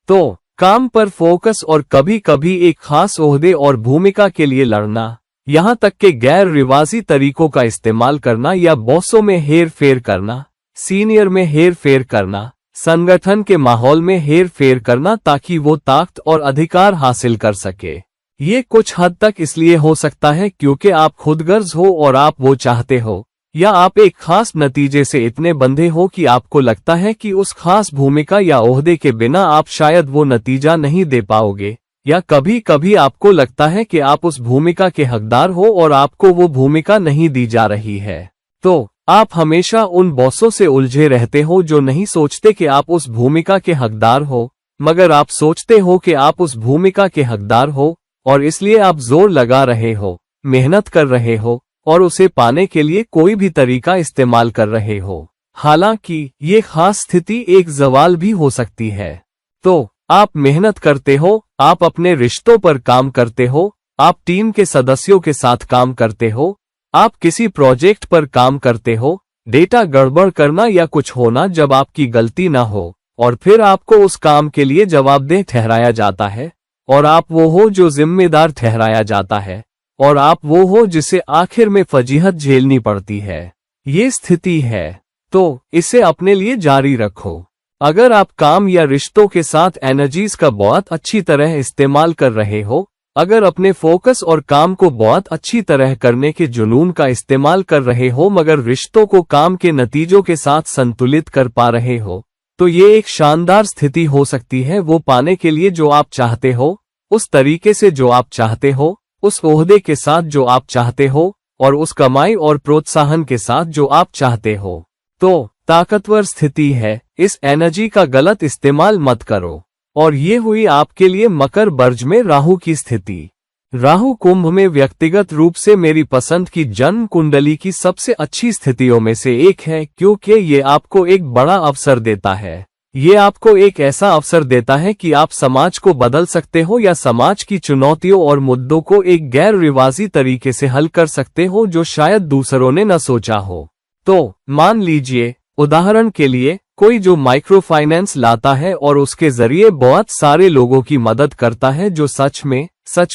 तो काम पर फोकस और कभी कभी एक खास ओहदे और भूमिका के लिए लड़ना, यहाँ तक कि गैर रिवाजी तरीकों का इस्तेमाल करना, या बॉसों में हेर फेर करना, सीनियर में हेर फेर करना, संगठन के माहौल में हेर फेर करना, ताकि वो ताकत और अधिकार हासिल कर सके। ये कुछ हद तक इसलिए हो सकता है क्योंकि आप खुदगर्ज हो और आप वो चाहते हो, या आप एक खास नतीजे से इतने बंधे हो कि आपको लगता है कि उस खास भूमिका या ओहदे के बिना आप शायद वो नतीजा नहीं दे पाओगे, या कभी कभी आपको लगता है कि आप उस भूमिका के हकदार हो और आपको वो भूमिका नहीं दी जा रही है। तो आप हमेशा उन बॉसों से उलझे रहते हो जो नहीं सोचते कि आप उस भूमिका के हकदार हो, मगर आप सोचते हो कि आप उस भूमिका के हकदार हो, और इसलिए आप जोर लगा रहे हो, मेहनत कर रहे हो, और उसे पाने के लिए कोई भी तरीका इस्तेमाल कर रहे हो। हालांकि ये खास स्थिति एक सवाल भी हो सकती है। तो आप मेहनत करते हो, आप अपने रिश्तों पर काम करते हो, आप टीम के सदस्यों के साथ काम करते हो, आप किसी प्रोजेक्ट पर काम करते हो, डेटा गड़बड़ करना या कुछ होना जब आपकी गलती ना हो, और फिर आपको उस काम के लिए जवाबदेह ठहराया जाता है, और आप वो हो जो जिम्मेदार ठहराया जाता है, और आप वो हो जिसे आखिर में फजीहत झेलनी पड़ती है। ये स्थिति है, तो इसे अपने लिए जारी रखो। अगर आप काम या रिश्तों के साथ एनर्जीज का बहुत अच्छी तरह इस्तेमाल कर रहे हो, अगर अपने फोकस और काम को बहुत अच्छी तरह करने के जुनून का इस्तेमाल कर रहे हो, मगर रिश्तों को काम के नतीजों के साथ संतुलित कर पा रहे हो, तो ये एक शानदार स्थिति हो सकती है वो पाने के लिए जो आप चाहते हो, उस तरीके से जो आप चाहते हो, उस ओहदे के साथ जो आप चाहते हो, और उस कमाई और प्रोत्साहन के साथ जो आप चाहते हो। तो ताकतवर स्थिति है, इस एनर्जी का गलत इस्तेमाल मत करो। और ये हुई आपके लिए मकर बर्ज में राहु की स्थिति। राहु कुंभ में व्यक्तिगत रूप से मेरी पसंद की जन्म कुंडली की सबसे अच्छी स्थितियों में से एक है, क्योंकि ये आपको एक बड़ा अवसर देता है। ये आपको एक ऐसा अवसर देता है कि आप समाज को बदल सकते हो, या समाज की चुनौतियों और मुद्दों को एक गैर रिवाजी तरीके से हल कर सकते हो जो शायद दूसरों ने न सोचा हो। तो मान लीजिए, उदाहरण के लिए, कोई जो माइक्रो फाइनेंस लाता है और उसके जरिए बहुत सारे लोगों की मदद करता है जो सच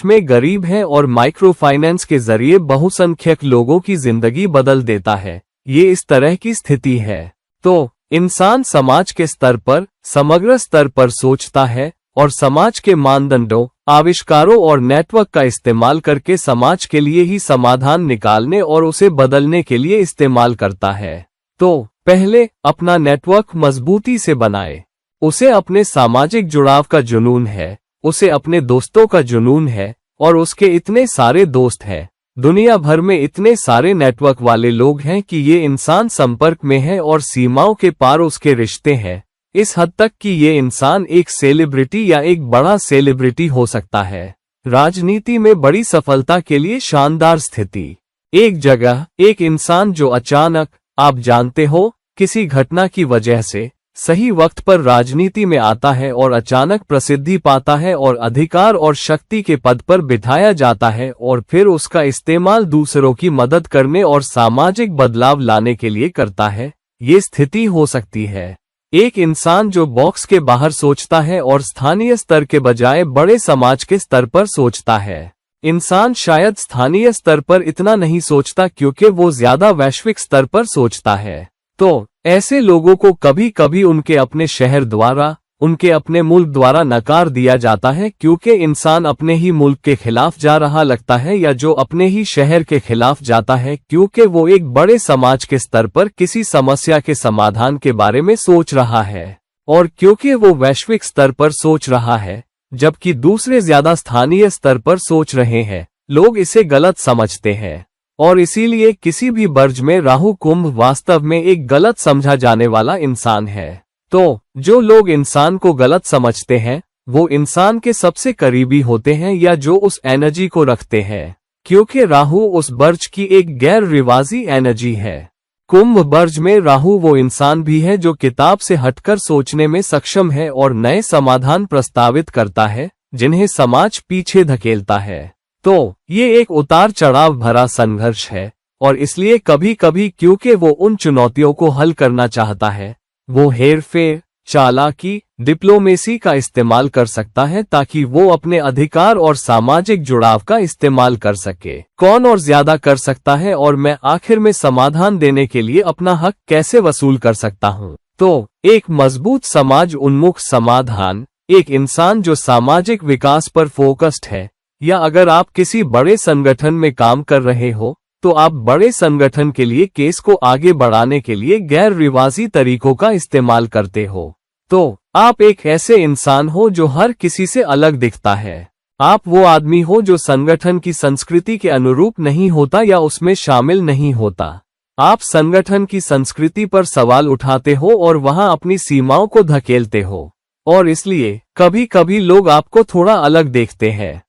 में गरीब है, और माइक्रो फाइनेंस के जरिए बहुसंख्यक लोगों की जिंदगी बदल देता है। ये इस तरह की स्थिति है। तो इंसान समाज के स्तर पर, समग्र स्तर पर सोचता है, और समाज के मानदंडों, आविष्कारों और नेटवर्क का इस्तेमाल करके समाज के लिए ही समाधान निकालने और उसे बदलने के लिए इस्तेमाल करता है। तो पहले अपना नेटवर्क मजबूती से बनाए। उसे अपने सामाजिक जुड़ाव का जुनून है, उसे अपने दोस्तों का जुनून है, और उसके इतने सारे दोस्त हैं। दुनिया भर में इतने सारे नेटवर्क वाले लोग हैं कि ये इंसान संपर्क में है और सीमाओं के पार उसके रिश्ते हैं, इस हद तक कि ये इंसान एक सेलिब्रिटी या एक बड़ा सेलिब्रिटी हो सकता है। राजनीति में बड़ी सफलता के लिए शानदार स्थिति। एक जगह एक इंसान जो अचानक, आप जानते हो, किसी घटना की वजह से सही वक्त पर राजनीति में आता है और अचानक प्रसिद्धि पाता है और अधिकार और शक्ति के पद पर बिठाया जाता है, और फिर उसका इस्तेमाल दूसरों की मदद करने और सामाजिक बदलाव लाने के लिए करता है। ये स्थिति हो सकती है। एक इंसान जो बॉक्स के बाहर सोचता है और स्थानीय स्तर के बजाय बड़े समाज के स्तर पर सोचता है। इंसान शायद स्थानीय स्तर पर इतना नहीं सोचता क्योंकि वो ज्यादा वैश्विक स्तर पर सोचता है। तो ऐसे लोगों को कभी कभी उनके अपने शहर द्वारा, उनके अपने मुल्क द्वारा नकार दिया जाता है, क्योंकि इंसान अपने ही मुल्क के खिलाफ जा रहा लगता है, या जो अपने ही शहर के खिलाफ जाता है क्योंकि वो एक बड़े समाज के स्तर पर किसी समस्या के समाधान के बारे में सोच रहा है, और क्योंकि वो वैश्विक स्तर पर सोच रहा है जबकि दूसरे ज्यादा स्थानीय स्तर पर सोच रहे हैं। लोग इसे गलत समझते हैं, और इसीलिए किसी भी बर्ज में राहु कुंभ वास्तव में एक गलत समझा जाने वाला इंसान है। तो जो लोग इंसान को गलत समझते हैं वो इंसान के सबसे करीबी होते हैं या जो उस एनर्जी को रखते हैं, क्योंकि राहु उस बर्ज की एक गैर रिवाजी एनर्जी है। कुंभ बर्ज में राहु वो इंसान भी है जो किताब से हटकर सोचने में सक्षम है और नए समाधान प्रस्तावित करता है जिन्हें समाज पीछे धकेलता है। तो ये एक उतार चढ़ाव भरा संघर्ष है और इसलिए कभी कभी क्योंकि वो उन चुनौतियों को हल करना चाहता है वो हेरफेर, चालाकी, डिप्लोमेसी का इस्तेमाल कर सकता है ताकि वो अपने अधिकार और सामाजिक जुड़ाव का इस्तेमाल कर सके। कौन और ज्यादा कर सकता है और मैं आखिर में समाधान देने के लिए अपना हक कैसे वसूल कर सकता हूँ? तो एक मजबूत समाज उन्मुख समाधान, एक इंसान जो सामाजिक विकास पर फोकस्ड है, या अगर आप किसी बड़े संगठन में काम कर रहे हो तो आप बड़े संगठन के लिए केस को आगे बढ़ाने के लिए गैर रिवाजी तरीकों का इस्तेमाल करते हो। तो आप एक ऐसे इंसान हो जो हर किसी से अलग दिखता है। आप वो आदमी हो जो संगठन की संस्कृति के अनुरूप नहीं होता या उसमें शामिल नहीं होता। आप संगठन की संस्कृति पर सवाल उठाते हो और वहां अपनी सीमाओं को धकेलते हो और इसलिए कभी कभी लोग आपको थोड़ा अलग देखते हैं।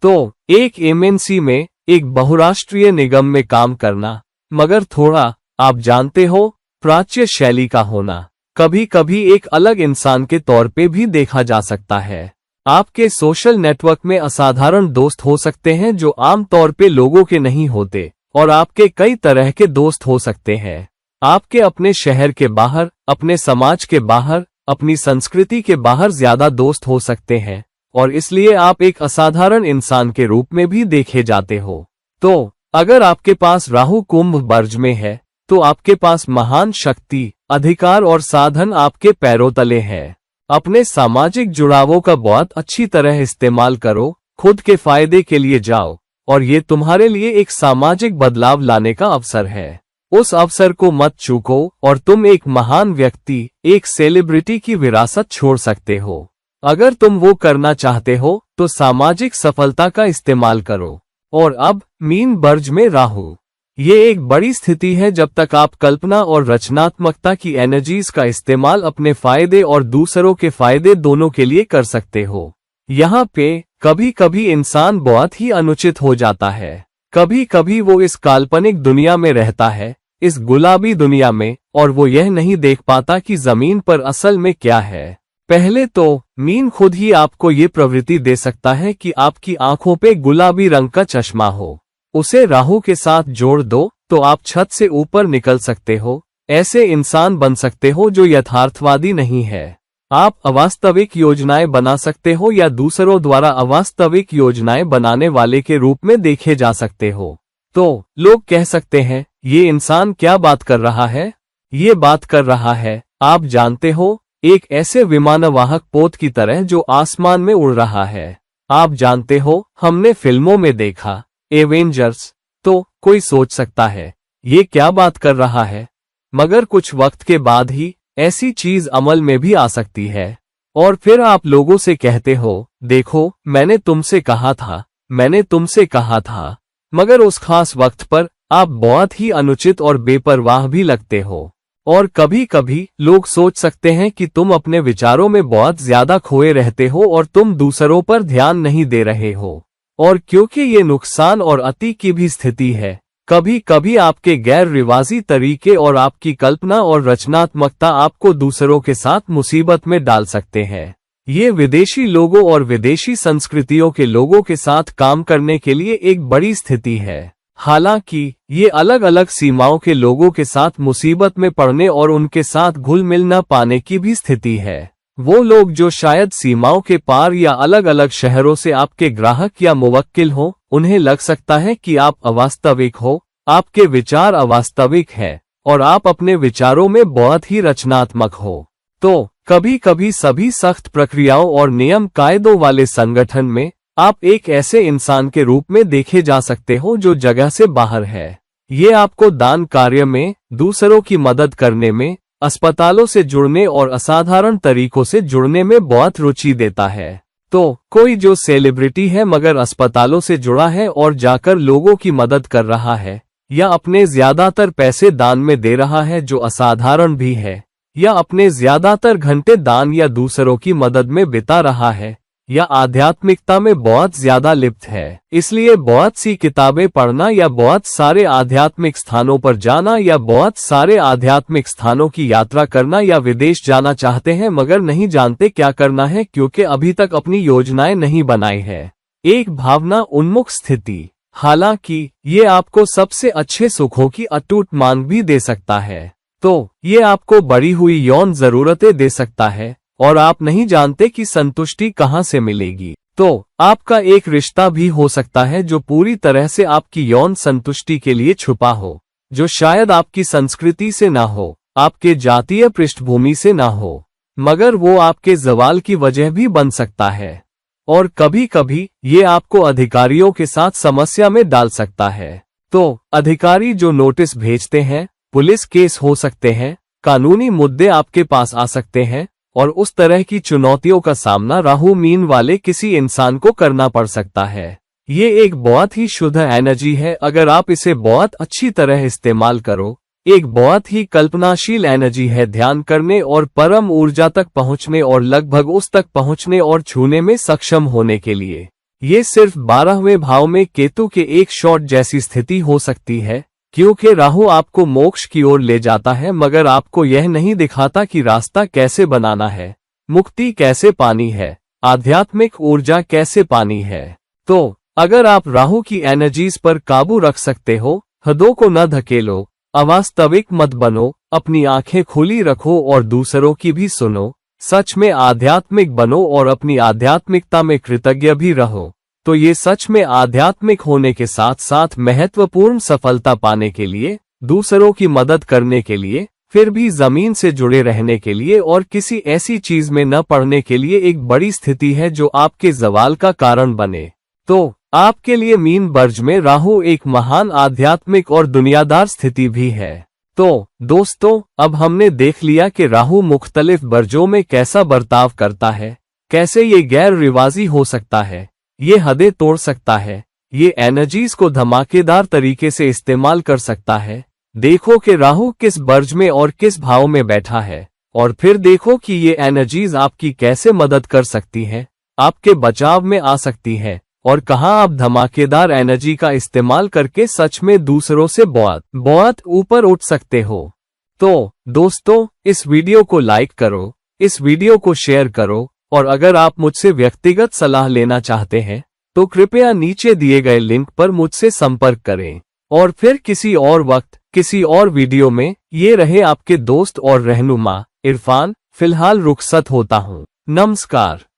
तो एक एमएनसी में, एक बहुराष्ट्रीय निगम में काम करना, मगर थोड़ा, आप जानते हो, प्राच्य शैली का होना कभी कभी एक अलग इंसान के तौर पे भी देखा जा सकता है। आपके सोशल नेटवर्क में असाधारण दोस्त हो सकते हैं जो आम तौर पे लोगों के नहीं होते और आपके कई तरह के दोस्त हो सकते हैं। आपके अपने शहर के बाहर, अपने समाज के बाहर, अपनी संस्कृति के बाहर ज्यादा दोस्त हो सकते हैं और इसलिए आप एक असाधारण इंसान के रूप में भी देखे जाते हो। तो अगर आपके पास राहु कुंभ बर्ज में है तो आपके पास महान शक्ति, अधिकार और साधन आपके पैरों तले है। अपने सामाजिक जुड़ावों का बहुत अच्छी तरह इस्तेमाल करो, खुद के फायदे के लिए जाओ और ये तुम्हारे लिए एक सामाजिक बदलाव लाने का अवसर है। उस अवसर को मत चूको और तुम एक महान व्यक्ति, एक सेलिब्रिटी की विरासत छोड़ सकते हो। अगर तुम वो करना चाहते हो तो सामाजिक सफलता का इस्तेमाल करो। और अब मीन बर्ज में राहु, ये एक बड़ी स्थिति है जब तक आप कल्पना और रचनात्मकता की एनर्जीज का इस्तेमाल अपने फायदे और दूसरों के फायदे दोनों के लिए कर सकते हो। यहाँ पे कभी कभी इंसान बहुत ही अनुचित हो जाता है। कभी कभी वो इस काल्पनिक दुनिया में रहता है, इस गुलाबी दुनिया में, और वो यह नहीं देख पाता कि जमीन पर असल में क्या है। पहले तो मीन खुद ही आपको ये प्रवृत्ति दे सकता है कि आपकी आंखों पे गुलाबी रंग का चश्मा हो। उसे राहु के साथ जोड़ दो तो आप छत से ऊपर निकल सकते हो, ऐसे इंसान बन सकते हो जो यथार्थवादी नहीं है। आप अवास्तविक योजनाएं बना सकते हो या दूसरों द्वारा अवास्तविक योजनाएं बनाने वाले के रूप में देखे जा सकते हो। तो लोग कह सकते हैं, ये इंसान क्या बात कर रहा है? ये बात कर रहा है, आप जानते हो, एक ऐसे विमानवाहक पोत की तरह जो आसमान में उड़ रहा है। आप जानते हो, हमने फिल्मों में देखा, एवेंजर्स। तो कोई सोच सकता है, ये क्या बात कर रहा है? मगर कुछ वक्त के बाद ही ऐसी चीज अमल में भी आ सकती है और फिर आप लोगों से कहते हो, देखो, मैंने तुमसे कहा था, मैंने तुमसे कहा था। मगर उस खास वक्त पर आप बहुत ही अनुचित और बेपरवाह भी लगते हो। और कभी कभी लोग सोच सकते हैं कि तुम अपने विचारों में बहुत ज्यादा खोए रहते हो और तुम दूसरों पर ध्यान नहीं दे रहे हो। और क्योंकि ये नुकसान और अति की भी स्थिति है, कभी कभी आपके गैर रिवाजी तरीके और आपकी कल्पना और रचनात्मकता आपको दूसरों के साथ मुसीबत में डाल सकते हैं। ये विदेशी लोगों और विदेशी संस्कृतियों के लोगों के साथ काम करने के लिए एक बड़ी स्थिति है। हालांकि ये अलग अलग सीमाओं के लोगों के साथ मुसीबत में पड़ने और उनके साथ घुल मिल न पाने की भी स्थिति है। वो लोग जो शायद सीमाओं के पार या अलग अलग शहरों से आपके ग्राहक या मुवक्किल हो, उन्हें लग सकता है कि आप अवास्तविक हो, आपके विचार अवास्तविक है और आप अपने विचारों में बहुत ही रचनात्मक हो। तो कभी कभी सभी सख्त प्रक्रियाओं और नियम कायदों वाले संगठन में आप एक ऐसे इंसान के रूप में देखे जा सकते हो जो जगह से बाहर है। ये आपको दान कार्य में, दूसरों की मदद करने में, अस्पतालों से जुड़ने और असाधारण तरीकों से जुड़ने में बहुत रुचि देता है। तो कोई जो सेलिब्रिटी है मगर अस्पतालों से जुड़ा है और जाकर लोगों की मदद कर रहा है, या अपने ज्यादातर पैसे दान में दे रहा है जो असाधारण भी है, या अपने ज्यादातर घंटे दान या दूसरों की मदद में बिता रहा है, या आध्यात्मिकता में बहुत ज्यादा लिप्त है। इसलिए बहुत सी किताबें पढ़ना या बहुत सारे आध्यात्मिक स्थानों पर जाना या बहुत सारे आध्यात्मिक स्थानों की यात्रा करना या विदेश जाना चाहते हैं मगर नहीं जानते क्या करना है क्योंकि अभी तक अपनी योजनाएं नहीं बनाई है। एक भावना उन्मुख स्थिति। हालांकि ये आपको सबसे अच्छे सुखों की अटूट मांग भी दे सकता है, तो ये आपको बढ़ी हुई यौन जरूरतें दे सकता है और आप नहीं जानते कि संतुष्टि कहाँ से मिलेगी। तो आपका एक रिश्ता भी हो सकता है जो पूरी तरह से आपकी यौन संतुष्टि के लिए छुपा हो, जो शायद आपकी संस्कृति से ना हो, आपके जातीय पृष्ठभूमि से ना हो, मगर वो आपके जवाल की वजह भी बन सकता है। और कभी कभी ये आपको अधिकारियों के साथ समस्या में डाल सकता है। तो अधिकारी जो नोटिस भेजते हैं, पुलिस केस हो सकते हैं, कानूनी मुद्दे आपके पास आ सकते हैं, और उस तरह की चुनौतियों का सामना राहु मीन वाले किसी इंसान को करना पड़ सकता है। ये एक बहुत ही शुद्ध एनर्जी है अगर आप इसे बहुत अच्छी तरह इस्तेमाल करो। एक बहुत ही कल्पनाशील एनर्जी है ध्यान करने और परम ऊर्जा तक पहुंचने और लगभग उस तक पहुंचने और छूने में सक्षम होने के लिए। ये सिर्फ 12वें भाव में केतु के एक शॉट जैसी स्थिति हो सकती है, क्योंकि राहु आपको मोक्ष की ओर ले जाता है मगर आपको यह नहीं दिखाता कि रास्ता कैसे बनाना है, मुक्ति कैसे पानी है, आध्यात्मिक ऊर्जा कैसे पानी है। तो अगर आप राहु की एनर्जीज पर काबू रख सकते हो, हदों को न धकेलो, अवास्तविक मत बनो, अपनी आंखें खुली रखो और दूसरों की भी सुनो, सच में आध्यात्मिक बनो और अपनी आध्यात्मिकता में कृतज्ञ भी रहो, तो ये सच में आध्यात्मिक होने के साथ साथ महत्वपूर्ण सफलता पाने के लिए, दूसरों की मदद करने के लिए, फिर भी जमीन से जुड़े रहने के लिए और किसी ऐसी चीज में न पड़ने के लिए एक बड़ी स्थिति है जो आपके जवाल का कारण बने। तो आपके लिए मीन बर्ज में राहु एक महान आध्यात्मिक और दुनियादार स्थिति भी है। तो दोस्तों, अब हमने देख लिया कि राहु मुख्तलिफ बर्जों में कैसा बर्ताव करता है, कैसे ये गैर रिवाजी हो सकता है, ये हदें तोड़ सकता है, ये एनर्जीज को धमाकेदार तरीके से इस्तेमाल कर सकता है। देखो कि राहु किस बर्ज में और किस भाव में बैठा है, और फिर देखो कि ये एनर्जीज आपकी कैसे मदद कर सकती हैं, आपके बचाव में आ सकती है, और कहां आप धमाकेदार एनर्जी का इस्तेमाल करके सच में दूसरों से बहुत ऊपर उठ सकते हो। तो दोस्तों, इस वीडियो को लाइक करो, इस वीडियो को शेयर करो, और अगर आप मुझसे व्यक्तिगत सलाह लेना चाहते हैं तो कृपया नीचे दिए गए लिंक पर मुझसे संपर्क करें। और फिर किसी और वक्त किसी और वीडियो में ये रहे आपके दोस्त और रहनुमा इरफान। फिलहाल रुखसत होता हूँ। नमस्कार।